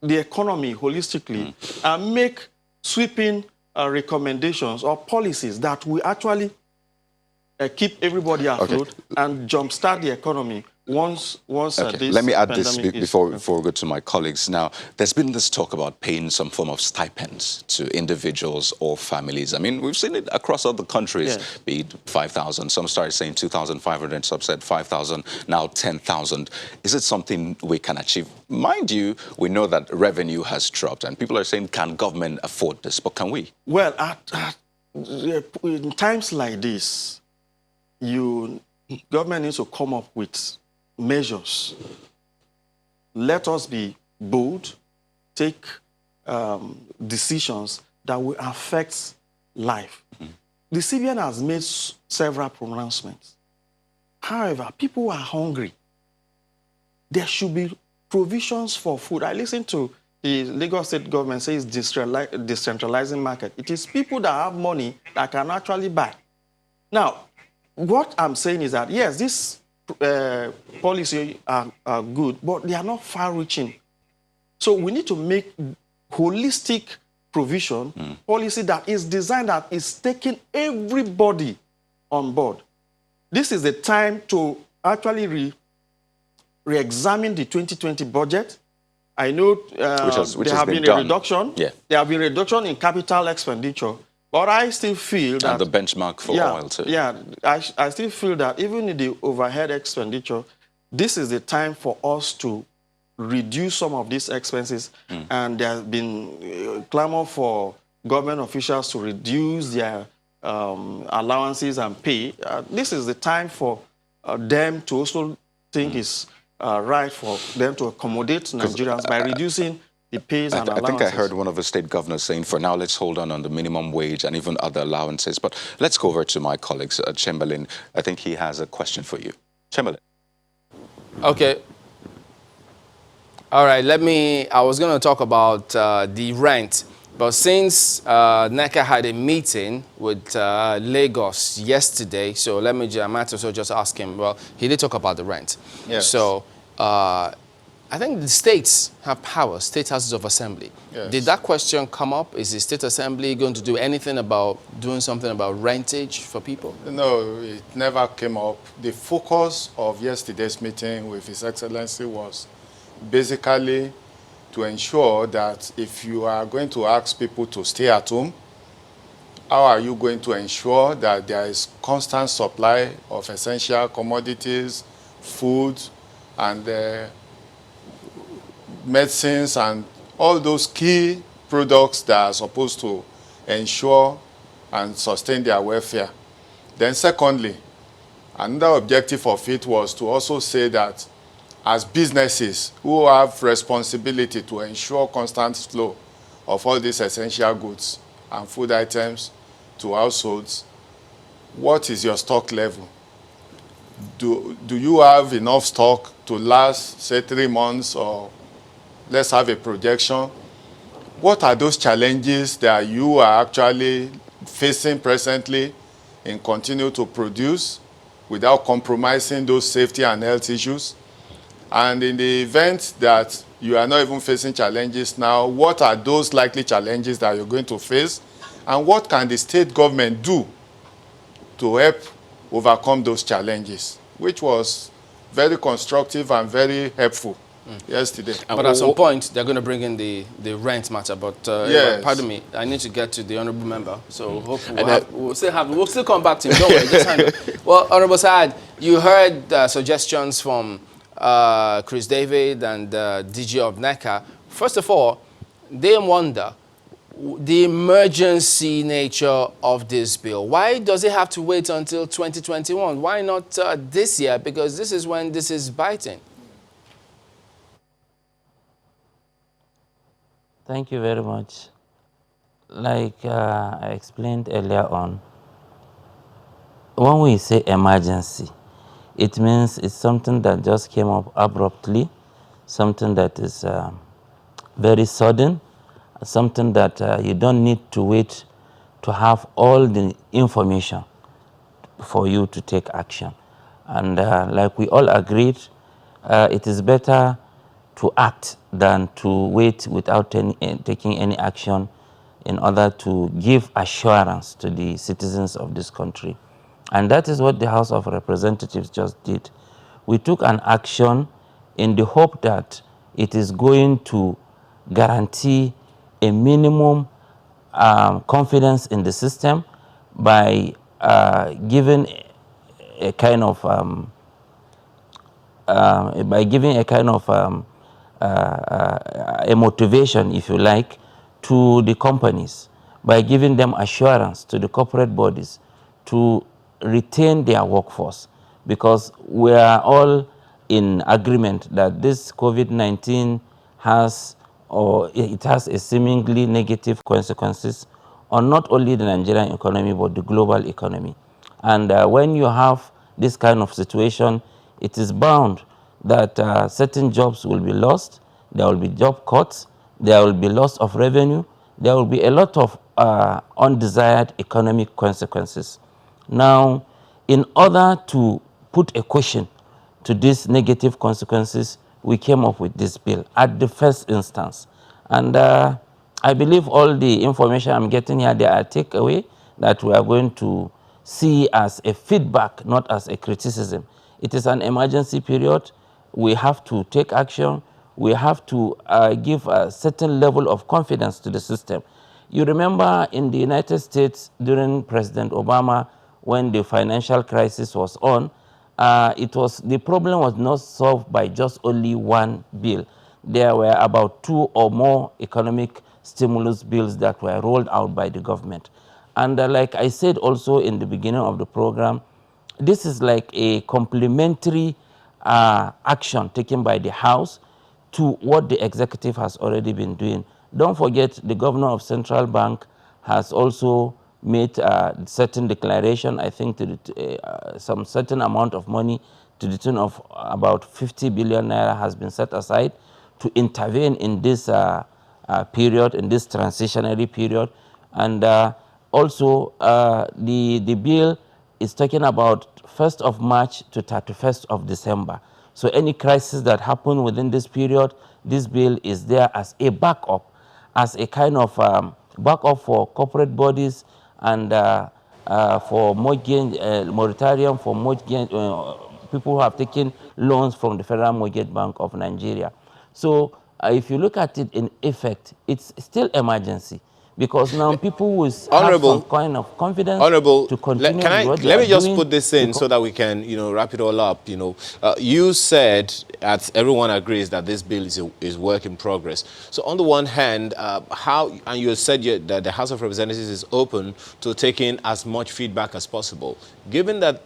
the economy holistically and make sweeping recommendations or policies that will actually keep everybody afloat and jumpstart the economy once this Let me add this pandemic before we go to my colleagues. Now, there's been this talk about paying some form of stipends to individuals or families. I mean, we've seen it across other countries, be it 5,000. Some started saying 2,500, some said 5,000, now 10,000. Is it something we can achieve? Mind you, we know that revenue has dropped, and people are saying, can government afford this? But can we? Well, in times like this, government needs to come up with measures. Let us be bold, take decisions that will affect life. The CBN has made several pronouncements. However, people are hungry. There should be provisions for food. I listened to the Lagos State government say it's decentralizing market. It is people that have money that can actually buy. Now, what I'm saying is that, yes, this policy are good, but they are not far-reaching. So we need to make holistic provision, policy that is designed, that is taking everybody on board. This is the time to actually re-examine the 2020 budget. I know there have been a reduction. Yeah. There have been a reduction in capital expenditure. But I still feel that... And the benchmark for oil, too. Yeah, I still feel that even in the overhead expenditure, this is the time for us to reduce some of these expenses. And there has been clamor for government officials to reduce their allowances and pay. This is the time for them to also think it's right for them to accommodate Nigerians by reducing the pays and allowances. I think I heard one of the state governors saying, for now, let's hold on the minimum wage and even other allowances. But let's go over to my colleagues. Chamberlain, I think he has a question for you. Chamberlain. Okay. All right, I was going to talk about the rent. But since NECA had a meeting with Lagos yesterday, so I might also just ask him, well, he did talk about the rent. Yes. So I think the states have power, state houses of assembly. Yes. Did that question come up? Is the state assembly going to do anything about doing something about rentage for people? No, it never came up. The focus of yesterday's meeting with His Excellency was basically to ensure that if you are going to ask people to stay at home, how are you going to ensure that there is constant supply of essential commodities, food, and medicines, and all those key products that are supposed to ensure and sustain their welfare. Then secondly, another objective of it was to also say that as businesses who have responsibility to ensure constant flow of all these essential goods and food items to households, what is your stock level? Do you have enough stock to last, say, 3 months, or let's have a projection? What are those challenges that you are actually facing presently in continuing to produce without compromising those safety and health issues? And in the event that You are not even facing challenges now. What are those likely challenges that you're going to face? And what can the state government do to help overcome those challenges? Which was very constructive and very helpful yesterday. But at some point, they're going to bring in the rent matter. But yes. Pardon me, I need to get to the honourable member. So hopefully we'll still come back to him. Don't worry, just hang on. Well, Honourable Saad, you heard suggestions from Chris David and DG of NECA. First of all, they wonder the emergency nature of this bill. Why does it have to wait until 2021? Why not this year? Because this is when this is biting. Thank you very much. Like I explained earlier on, when we say emergency, it means it's something that just came up abruptly, something that is very sudden, something that you don't need to wait to have all the information for you to take action. And like we all agreed, it is better to act than to wait without taking any action in order to give assurance to the citizens of this country. And that is what the House of Representatives just did. We took an action in the hope that it is going to guarantee a minimum confidence in the system by giving a kind of a motivation, if you like, to the companies, by giving them assurance to the corporate bodies to retain their workforce, because we are all in agreement that this COVID-19 has, or it has a seemingly negative consequences on not only the Nigerian economy but the global economy. And when you have this kind of situation, it is bound that certain jobs will be lost, there will be job cuts, there will be loss of revenue, there will be a lot of undesired economic consequences. Now, in order to put a cushion to these negative consequences, we came up with this bill at the first instance. And I believe all the information I'm getting here, they are takeaway that we are going to see as a feedback, not as a criticism. It is an emergency period. We have to take action. We have to give a certain level of confidence to the system. You remember in the United States during President Obama, when the financial crisis was on, the problem was not solved by just only one bill. There were about 2 or more economic stimulus bills that were rolled out by the government. And like I said also in the beginning of the program, this is like a complementary action taken by the House to what the executive has already been doing. Don't forget, the governor of Central Bank has also made certain declaration, I think some certain amount of money to the tune of about 50 billion naira has been set aside to intervene in this period, in this transitionary period. And also the bill is talking about 1st of March to 31st of December. So any crisis that happen within this period, this bill is there as a backup, as a kind of backup for corporate bodies and for mortgage, moratorium for mortgage, people who have taken loans from the Federal Mortgage Bank of Nigeria. So if you look at it in effect, it's still emergency, because now people will have some kind of confidence to continue with what they are let me just doing. put this in so that we can, wrap it all up. You said, as everyone agrees, that this bill is work in progress. So on the one hand, and you said that the House of Representatives is open to taking as much feedback as possible. Given that,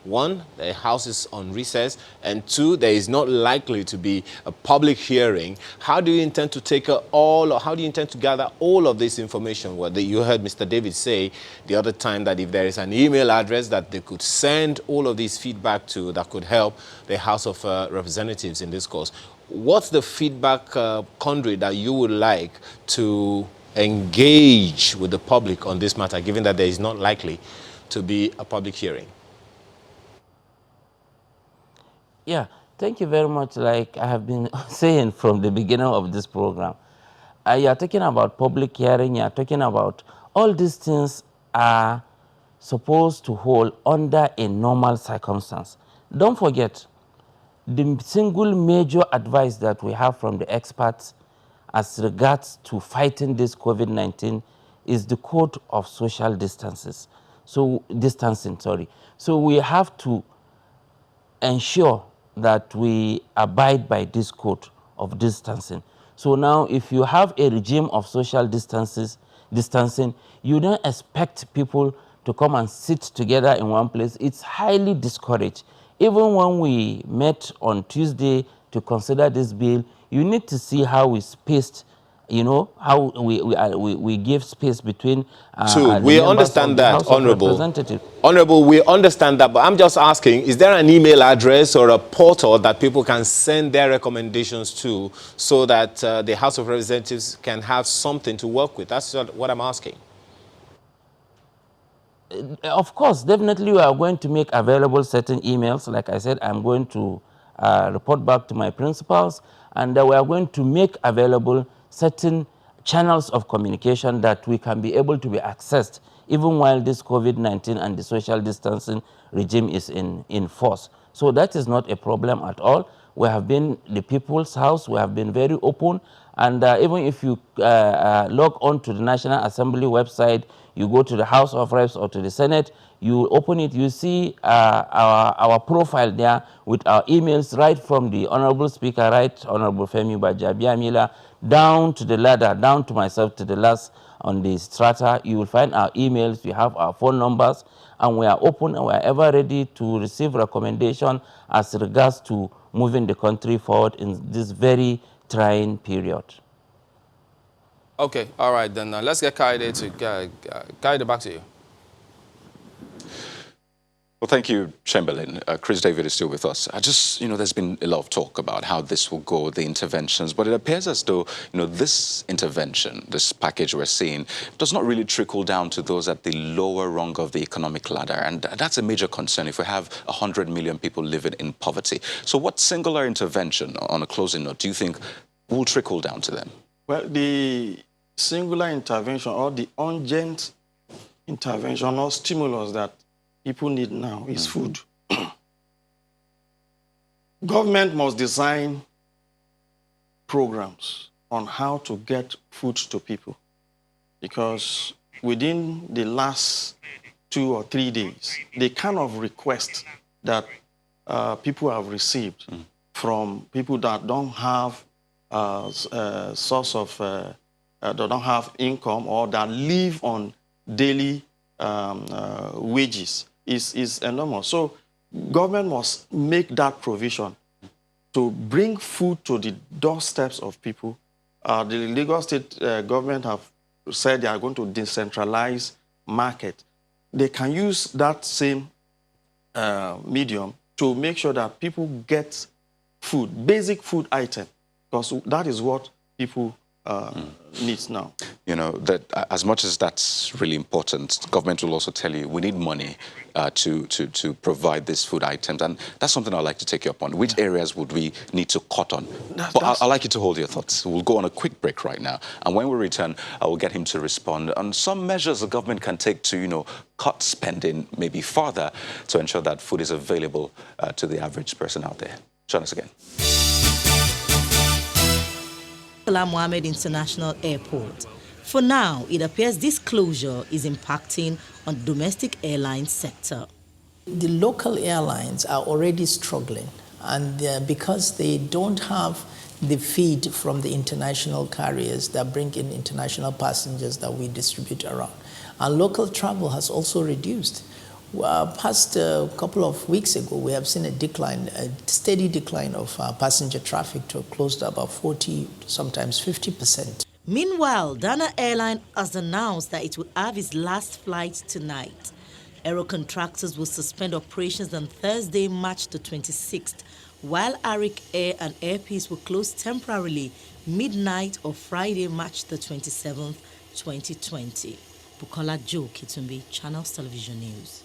1, the House is on recess, and 2, there is not likely to be a public hearing, how do you intend to how do you intend to gather all of this information? Well, you heard Mr. David say the other time that if there is an email address that they could send all of this feedback to, that could help the House of Representatives in this course. What's the feedback conduit that you would like to engage with the public on this matter, given that there is not likely to be a public hearing? Yeah, Thank you very much. Like I have been saying from the beginning of this program, you are talking about public hearing, you are talking about all these things are supposed to hold under a normal circumstance. Don't forget, the single major advice that we have from the experts as regards to fighting this COVID-19 is the code of social distancing. So we have to ensure that we abide by this code of distancing. So now if you have a regime of social distancing, you don't expect people to come and sit together in one place. It's highly discouraged. Even when we met on Tuesday to consider this bill, you need to see how we spaced, you know, how we give space between the we members of understand the that, House of Honorable. Representatives. Honorable, we understand that, but I'm just asking, is there an email address or a portal that people can send their recommendations to so that the House of Representatives can have something to work with? That's what I'm asking. Of course, definitely we are going to make available certain emails. Like I said, I'm going to report back to my principals, and we are going to make available certain channels of communication that we can be able to be accessed even while this COVID-19 and the social distancing regime is in force. So that is not a problem at all. We have been the people's house. We have been very open. And even if you log on to the National Assembly website, you go to the House of Reps or to the Senate, you open it, you see our profile there with our emails right from the Honorable Speaker, right, Honorable Femi Bajabiamila, down to the ladder, down to myself, to the last on the strata. You will find our emails, we have our phone numbers, and we are open and we are ever ready to receive recommendation as regards to moving the country forward in this very trying period. Okay, all right, then let's get Kaide back to you. Well, thank you, Chamberlain. Chris David is still with us. There's been a lot of talk about how this will go, the interventions, but it appears as though, this intervention, this package we're seeing, does not really trickle down to those at the lower rung of the economic ladder. And that's a major concern if we have 100 million people living in poverty. So what singular intervention, on a closing note, do you think will trickle down to them? Well, the singular intervention or the urgent intervention or stimulus that people need now is food. Government must design programs on how to get food to people, because within the last 2 or 3 days, the kind of request that people have received from people that don't have source of, that don't have income or that live on daily wages is enormous. So government must make that provision to bring food to the doorsteps of people. The Lagos State government have said they are going to decentralize market. They can use that same medium to make sure that people get food, basic food item, because that is what people needs now. That as much as that's really important, government will also tell you we need money to provide these food items, and that's something I'd like to take you up on. Which areas would we need to cut on? But I'd like you to hold your thoughts. We'll go on a quick break right now, and when we return, I will get him to respond on some measures the government can take to, cut spending maybe further to ensure that food is available to the average person out there. Join us again. Mohammed International Airport. For now, it appears this closure is impacting on the domestic airline sector. The local airlines are already struggling, and because they don't have the feed from the international carriers that bring in international passengers that we distribute around. And local travel has also reduced. Past a couple of weeks ago, we have seen a steady decline of passenger traffic to close to about 40, sometimes 50%. Meanwhile, Dana Airline has announced that it will have its last flight tonight. Aero contractors will suspend operations on Thursday, March the 26th, while Arik Air and Air Peace will close temporarily midnight of Friday, March the 27th, 2020. Bukola Joe Kitumbi, Channels Television News.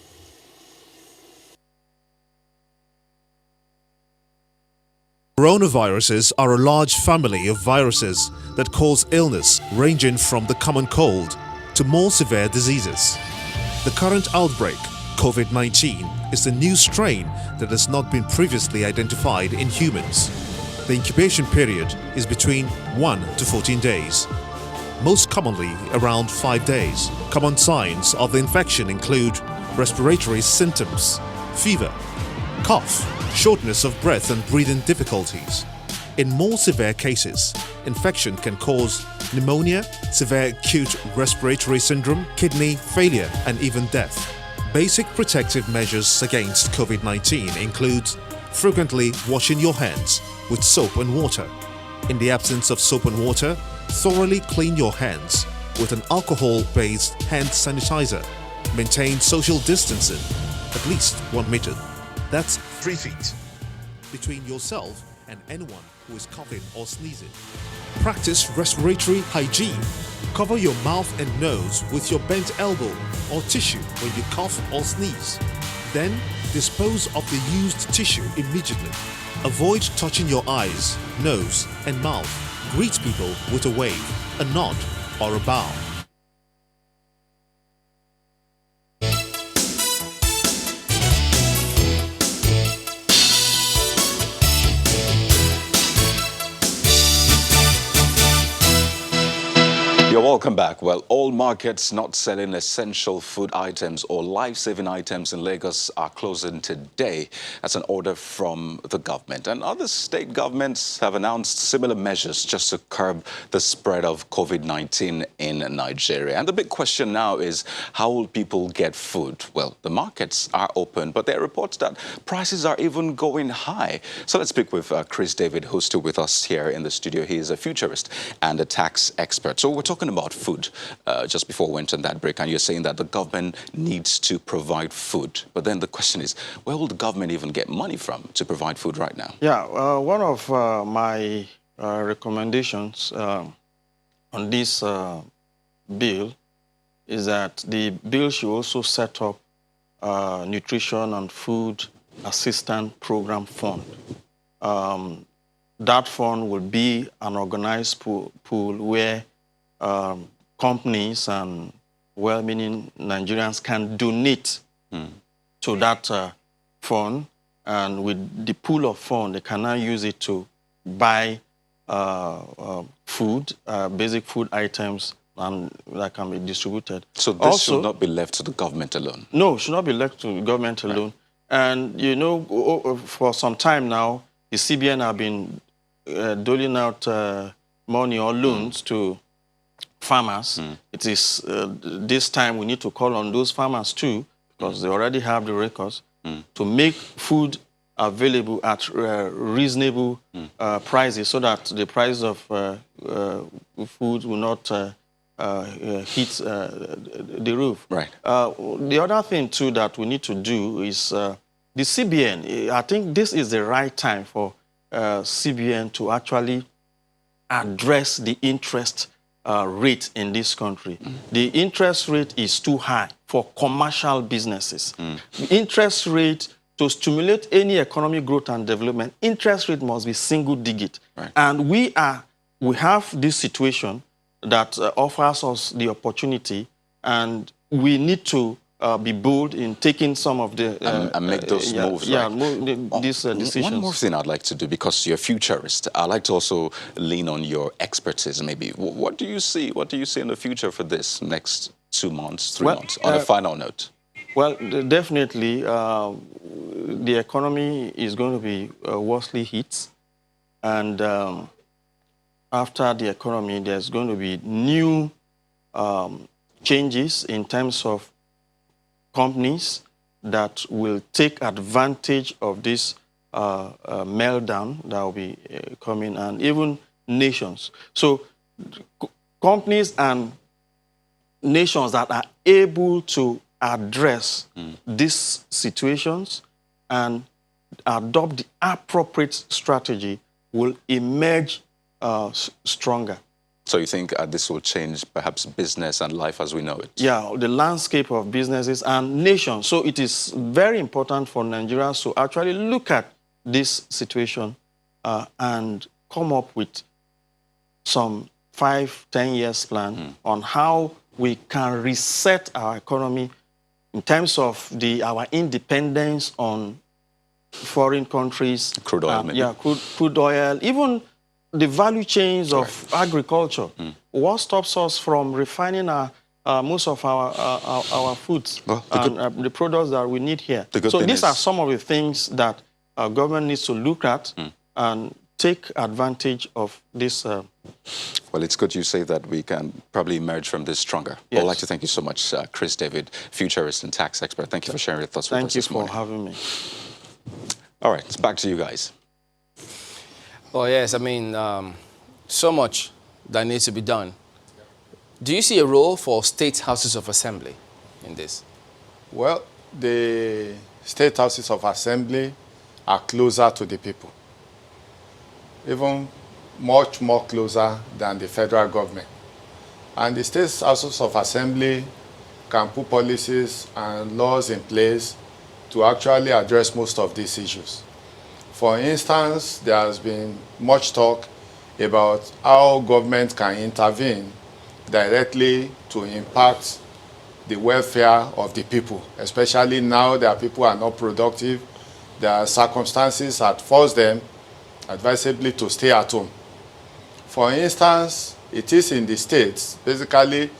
Coronaviruses are a large family of viruses that cause illness ranging from the common cold to more severe diseases. The current outbreak, COVID-19, is a new strain that has not been previously identified in humans. The incubation period is between 1 to 14 days, most commonly around 5 days. Common signs of the infection include respiratory symptoms, fever, cough, shortness of breath and breathing difficulties. In more severe cases, infection can cause pneumonia, severe acute respiratory syndrome, kidney failure, and even death. Basic protective measures against COVID-19 include frequently washing your hands with soap and water. In the absence of soap and water, thoroughly clean your hands with an alcohol-based hand sanitizer. Maintain social distancing, at least 1 meter. That's 3 feet between yourself and anyone who is coughing or sneezing. Practice respiratory hygiene. Cover your mouth and nose with your bent elbow or tissue when you cough or sneeze. Then dispose of the used tissue immediately. Avoid touching your eyes, nose, and mouth. Greet people with a wave, a nod, or a bow. You're welcome back. Well, all markets not selling essential food items or life-saving items in Lagos are closing today. That's an order from the government. And other state governments have announced similar measures just to curb the spread of COVID-19 in Nigeria. And the big question now is, how will people get food? Well, the markets are open, but there are reports that prices are even going high. So let's speak with Chris David, who's still with us here in the studio. He is a futurist and a tax expert. So we're talking about food just before we went on that break, and you're saying that the government needs to provide food. But then the question is, where will the government even get money from to provide food right now? Yeah, one of my recommendations on this bill is that the bill should also set up nutrition and food assistance program fund. That fund will be an organized pool where companies and well-meaning Nigerians can donate to that fund, and with the pool of funds, they can now use it to buy food, basic food items, and that can be distributed. So this also should not be left to the government alone? No, it should not be left to the government alone. Right. And, you know, for some time now, the CBN have been doling out money or loans to farmers. It is this time we need to call on those farmers too, because they already have the records, to make food available at reasonable prices, so that the price of food will not hit the roof. Right. The other thing too that we need to do is the CBN. I think this is the right time for CBN to actually address the interest rate in this country. The interest rate is too high for commercial businesses. The interest rate, to stimulate any economic growth and development, interest rate must be single digit. Right. And we have this situation that offers us the opportunity, and we need to be bold in taking some of the... and make those moves, right? These decisions. One more thing I'd like to do, because you're a futurist, I'd like to also lean on your expertise, maybe. What do you see? What do you see in the future for this next 2 months, 3 months, on a final note? Well, definitely, the economy is going to be worstly hit. And after the economy, there's going to be new changes in terms of companies that will take advantage of this meltdown that will be coming, and even nations. So companies and nations that are able to address these situations and adopt the appropriate strategy will emerge stronger. So you think this will change perhaps business and life as we know it? Yeah, the landscape of businesses and nations. So it is very important for Nigerians to actually look at this situation and come up with some 5-10 years plan on how we can reset our economy in terms of our independence on foreign countries. Crude oil, maybe. Yeah, crude oil, even the value chains of agriculture. What stops us from refining most of our foods and the products that we need here? So these are some of the things that our government needs to look at and take advantage of this. Well, it's good you say that we can probably emerge from this stronger. Yes. I'd like to thank you so much, Chris David, futurist and tax expert. Thank you for sharing your thoughts with us this morning. Thank you for having me. All right, back to you guys. Well, yes, I mean, so much that needs to be done. Do you see a role for state houses of assembly in this? Well, the state houses of assembly are closer to the people, even much more closer than the federal government. And the state houses of assembly can put policies and laws in place to actually address most of these issues. For instance, there has been much talk about how government can intervene directly to impact the welfare of the people, especially now that people are not productive. There are circumstances that force them advisably to stay at home. For instance, it is in the states, basically,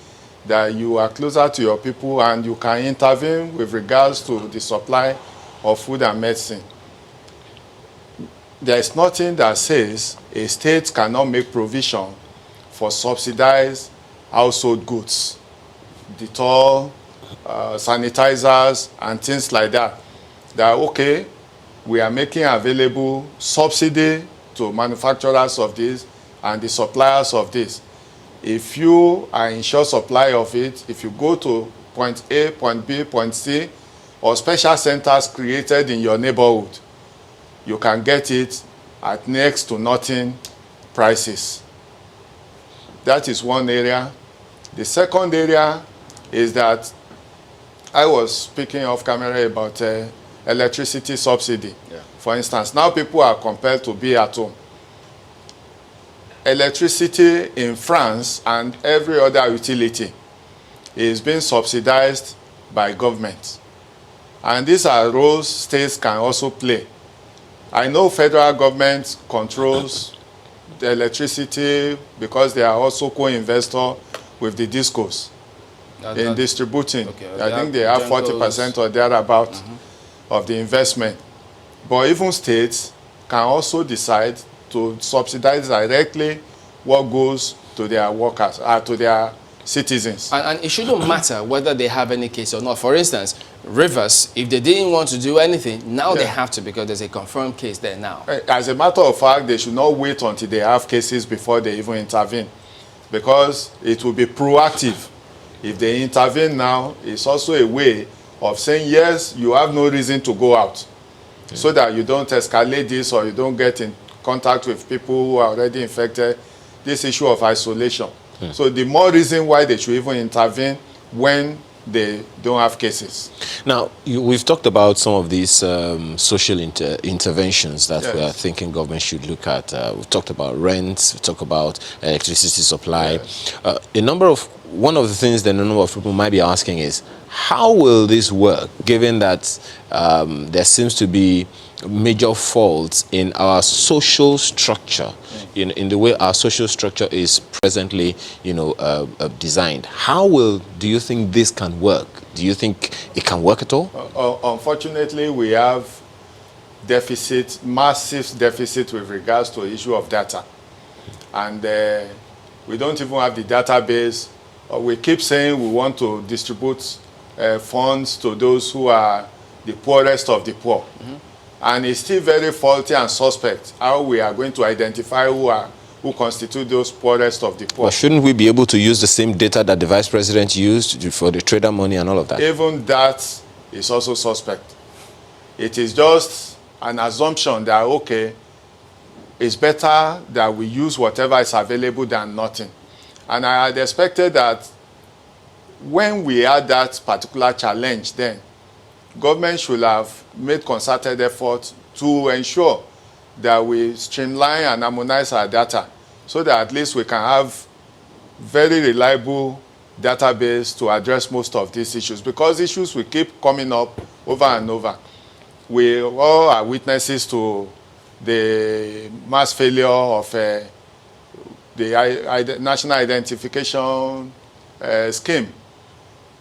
that you are closer to your people and you can intervene with regards to the supply of food and medicine. There is nothing that says a state cannot make provision for subsidized household goods, Dettol, sanitizers, and things like that. That, okay, we are making available subsidy to manufacturers of this and the suppliers of this. If you are in short supply of it, if you go to point A, point B, point C, or special centers created in your neighborhood, you can get it at next to nothing prices. That is one area. The second area is that I was speaking off camera about electricity subsidy. Yeah. For instance, now people are compelled to be at home. Electricity in France and every other utility is being subsidized by government. And these are roles states can also play. I know federal government controls the electricity because they are also co-investor with the discos in distributing. Okay, I think they have 40% or thereabout of the investment. But even states can also decide to subsidize directly what goes to their workers, to their citizens. And it shouldn't matter whether they have any case or not. For instance, Rivers, if they didn't want to do anything, now they have to because there's a confirmed case there now. As a matter of fact, they should not wait until they have cases before they even intervene, because it will be proactive. If they intervene now, it's also a way of saying, yes, you have no reason to go out, so that you don't escalate this or you don't get in contact with people who are already infected, this issue of isolation. So the more reason why they should even intervene when they don't have cases. Now, we've talked about some of these social interventions that we are thinking government should look at. We've talked about rents, we've talked about electricity supply. One of the things that a number of people might be asking is, how will this work, given that there seems to be major faults in our social structure, in the way our social structure is presently, designed? How do you think this can work? Do you think it can work at all? Unfortunately, we have massive deficit with regards to the issue of data. And we don't even have the database. We keep saying we want to distribute funds to those who are the poorest of the poor. And it's still very faulty and suspect how we are going to identify who constitute those poorest of the poor. But shouldn't we be able to use the same data that the vice president used for the trader money and all of that? Even that is also suspect. It is just an assumption that, okay, it's better that we use whatever is available than nothing. And I had expected that when we had that particular challenge then, government should have made concerted effort to ensure that we streamline and harmonize our data so that at least we can have very reliable database to address most of these issues, because issues will keep coming up over and over. We all are witnesses to the mass failure of the national identification scheme.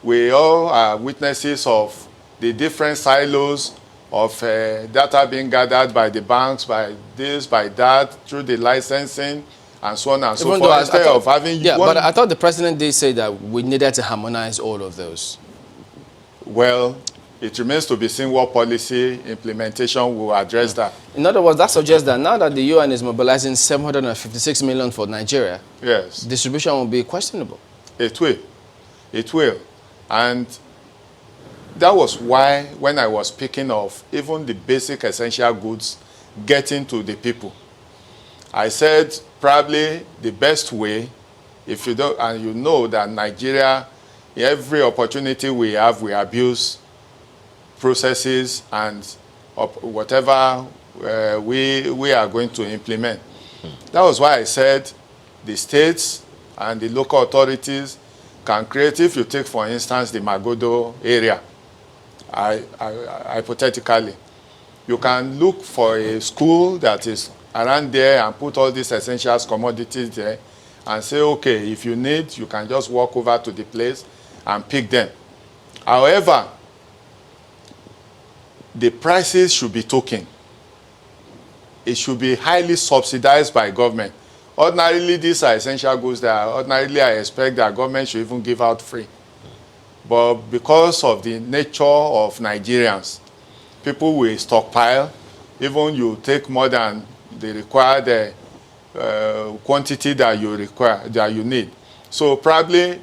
We all are witnesses of the different silos of data being gathered by the banks, by this, by that, through the licensing, and so on and so forth. Instead of having but I thought the president did say that we needed to harmonize all of those. Well, it remains to be seen what policy implementation will address that. In other words, that suggests that now that the UN is mobilizing 756 million for Nigeria, yes, distribution will be questionable. It will. It will. And that was why, when I was speaking of even the basic essential goods getting to the people, I said probably the best way, if you don't, and you know that Nigeria, every opportunity we have, we abuse processes and whatever we are going to implement. That was why I said the states and the local authorities can create, if you take, for instance, the Magodo area, hypothetically, you can look for a school that is around there and put all these essentials commodities there and say, okay, if you need, you can just walk over to the place and pick them. However, the prices should be token. It should be highly subsidized by government. Ordinarily, these are essential goods that ordinarily I expect that government should even give out free. But because of the nature of Nigerians, people will stockpile. Even you take more than the required quantity that you require, that you need. So probably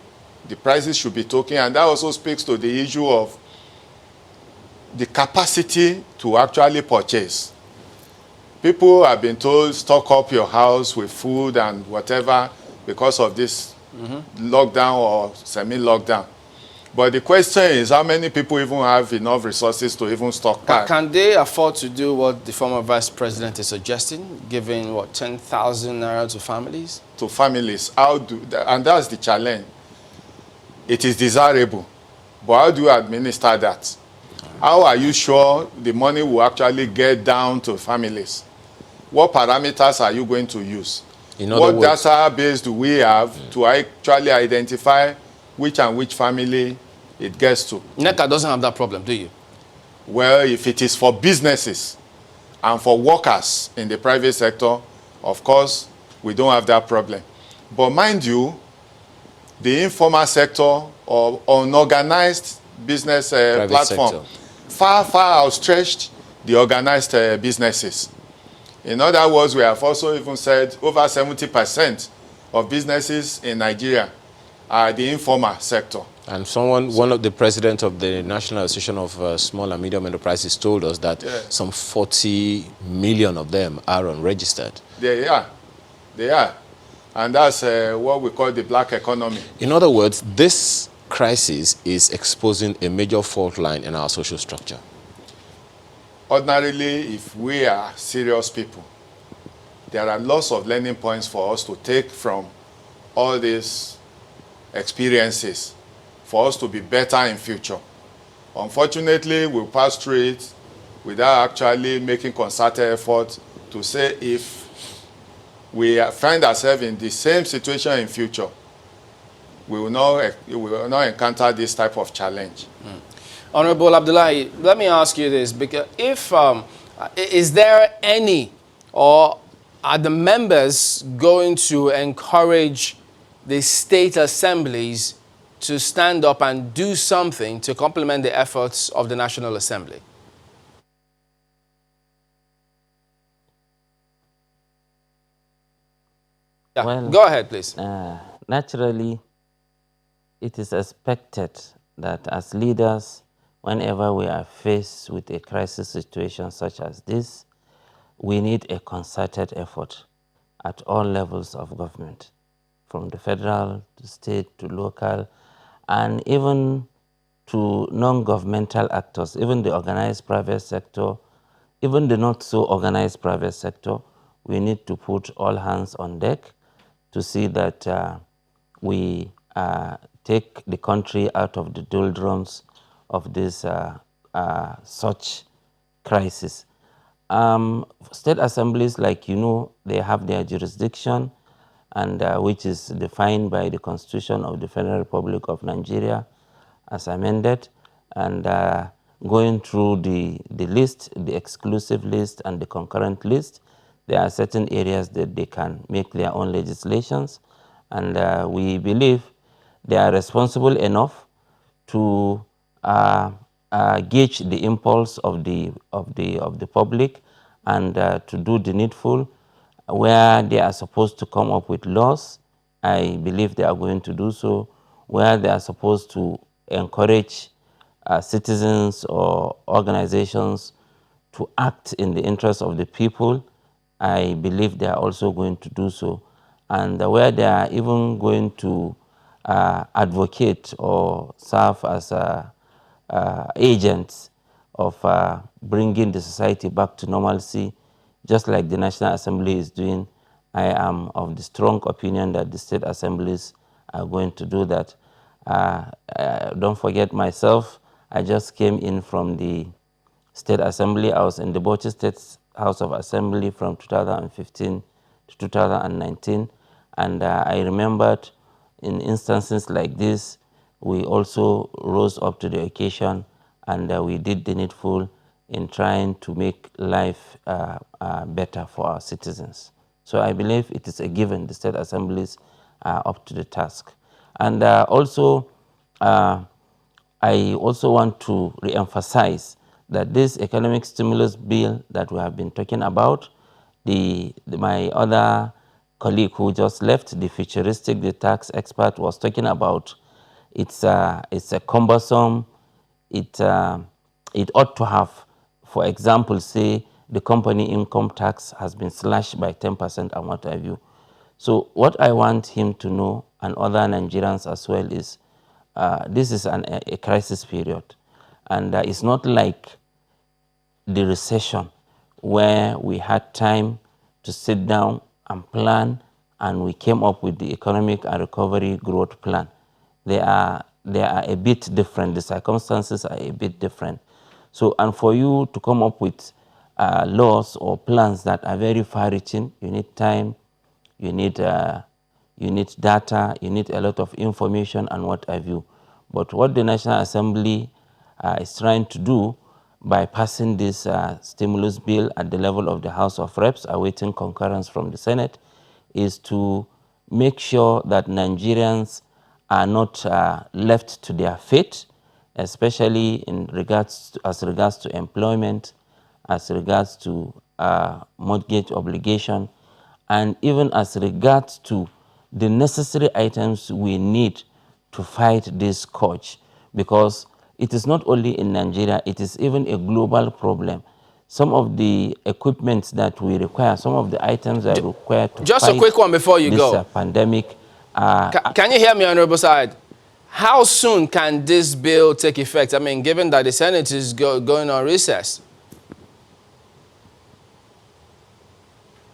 the prices should be token, and that also speaks to the issue of the capacity to actually purchase. People have been told, stock up your house with food and whatever because of this lockdown or semi-lockdown. But the question is, how many people even have enough resources to even stock up? Can they afford to do what the former vice president is suggesting, giving, what, 10,000 naira to families? To families. And that's the challenge. It is desirable, but how do you administer that? How are you sure the money will actually get down to families? What parameters are you going to use? What database do we have to actually identify which and which family it gets to? NECA doesn't have that problem, do you? Well, if it is for businesses and for workers in the private sector, of course, we don't have that problem. But mind you, the informal sector or unorganized business platform far outstretched the organized businesses. In other words, we have also even said over 70% of businesses in Nigeria are the informal sector. And one of the president of the National Association of Small and Medium Enterprises told us that some 40 million of them are unregistered. They are. And that's what we call the black economy. In other words, this crisis is exposing a major fault line in our social structure. Ordinarily, if we are serious people, there are lots of learning points for us to take from all these experiences for us to be better in future. Unfortunately, we'll pass through it without actually making concerted effort to say if we find ourselves in the same situation in future, we will not encounter this type of challenge. Honorable Abdullahi, let me ask you this, because if is there any, or are the members going to encourage the state assemblies to stand up and do something to complement the efforts of the National Assembly? Yeah, well, go ahead, please. Naturally, it is expected that as leaders, whenever we are faced with a crisis situation such as this, we need a concerted effort at all levels of government, from the federal to state to local, and even to non-governmental actors, even the organized private sector, even the not so organized private sector, we need to put all hands on deck to see that we take the country out of the doldrums of this such crisis. State assemblies, like you know, they have their jurisdiction, and which is defined by the Constitution of the Federal Republic of Nigeria as amended, and going through the list, the exclusive list and the concurrent list, there are certain areas that they can make their own legislations, and we believe they are responsible enough to gauge the impulse of the public, and to do the needful. Where they are supposed to come up with laws, I believe they are going to do so. Where they are supposed to encourage citizens or organizations to act in the interest of the people, I believe they are also going to do so. And where they are even going to advocate or serve as agents of bringing the society back to normalcy, just like the National Assembly is doing, I am of the strong opinion that the state assemblies are going to do that. Don't forget myself, I just came in from the State Assembly. I was in the Bauchi State House of Assembly from 2015 to 2019, and I remembered in instances like this, we also rose up to the occasion, and we did the needful in trying to make life better for our citizens. So I believe it is a given the state assemblies are up to the task. And also, I also want to re-emphasize that this economic stimulus bill that we have been talking about, my other colleague who just left, the futuristic, the tax expert, was talking about, it's a cumbersome, it ought to have, for example, say the company income tax has been slashed by 10% and what have you. So what I want him to know, and other Nigerians as well, is this is a crisis period, and it's not like the recession where we had time to sit down and plan, and we came up with the economic and recovery growth plan. They are a bit different. The circumstances are a bit different. So, and for you to come up with laws or plans that are very far-reaching, you need time, you need data, you need a lot of information and what have you. But what the National Assembly is trying to do by passing this stimulus bill at the level of the House of Reps, awaiting concurrence from the Senate, is to make sure that Nigerians are not left to their fate, especially in as regards to employment, as regards to mortgage obligation, and even as regards to the necessary items we need to fight this scourge, because it is not only in Nigeria, it is even a global problem. Some of the equipment that we require, some of the items that are required to just fight a quick one before you this go. Pandemic. Can you hear me, Honorable Said? How soon can this bill take effect? I mean, given that the Senate is going on recess.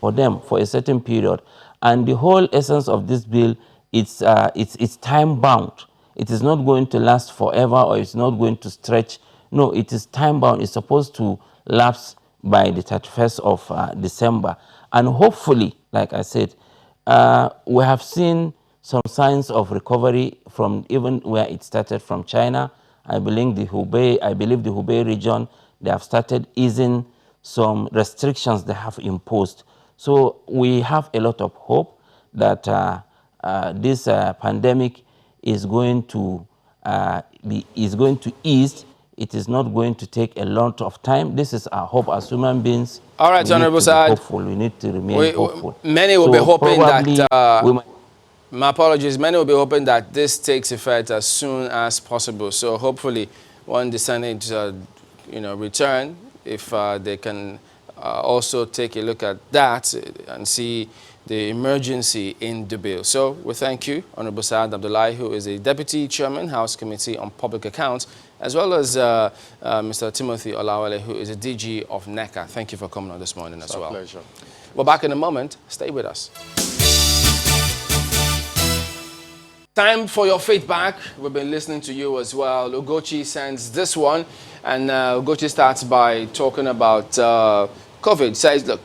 For them, for a certain period. And the whole essence of this bill, it's time bound. It is not going to last forever, or it's not going to stretch. No, it is time bound. It's supposed to lapse by the 31st of December. And hopefully, like I said, we have seen some signs of recovery from even where it started from China. I believe the Hubei region, they have started easing some restrictions they have imposed. So we have a lot of hope that this pandemic is going to ease. It is not going to take a lot of time. This is our hope as human beings. All right, Honorable Saad. Hopeful. We need to remain hopeful. Many will be hoping that. My apologies. Many will be hoping that this takes effect as soon as possible. So hopefully, when the Senate, return, if they can also take a look at that and see the emergency in the bill. So we thank you, Honorable Saad Abdullahi, who is a Deputy Chairman, House Committee on Public Accounts as well as Mr. Timothy Olawale, who is a DG of NECA. Thank you for coming on this morning as well. It's a pleasure. We're back in a moment. Stay with us. Time for your feedback. We've been listening to you as well. Ugochi sends this one, and Ugochi starts by talking about COVID. Says, look,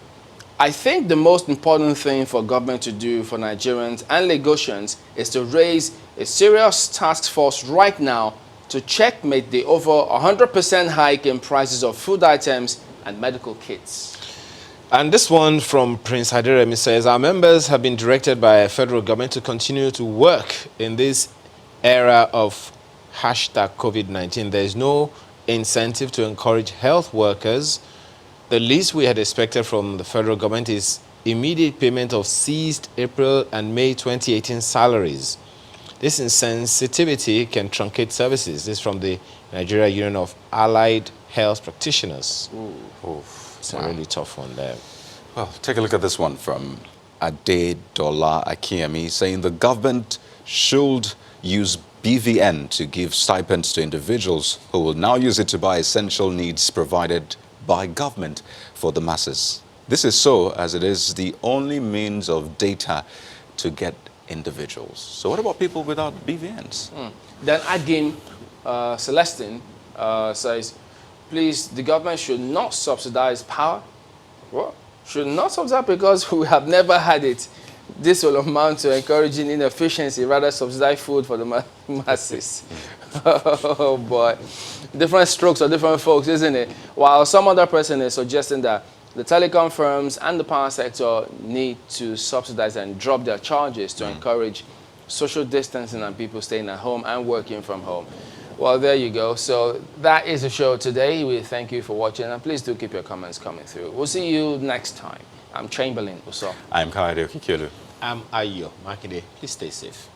I think the most important thing for government to do for Nigerians and Lagosians is to raise a serious task force right now to checkmate the over 100% hike in prices of food items and medical kits. And this one from Prince Hadiremi says, our members have been directed by a federal government to continue to work in this era of #COVID-19. There is no incentive to encourage health workers. The least we had expected from the federal government is immediate payment of seized April and May 2018 salaries. This insensitivity can truncate services. This is from the Nigeria Union of Allied Health Practitioners. Ooh. It's a really tough one there. Well, take a look at this one from Adedola Akiemi, saying the government should use BVN to give stipends to individuals who will now use it to buy essential needs provided by government for the masses. This is so as it is the only means of data to get individuals. So what about people without BVNs? Then Agim Celestine says, please, the government should not subsidize power. What? Should not subsidize because we have never had it. This will amount to encouraging inefficiency, rather subsidize food for the masses. Oh boy. Different strokes for different folks, isn't it? While some other person is suggesting that the telecom firms and the power sector need to subsidize and drop their charges to encourage social distancing and people staying at home and working from home. Well, there you go. So that is the show today. We thank you for watching, and please do keep your comments coming through. We'll see you next time. I'm Chamberlain Uso. I'm Kaide Okikiolu. I'm Ayo Makinde. Please stay safe.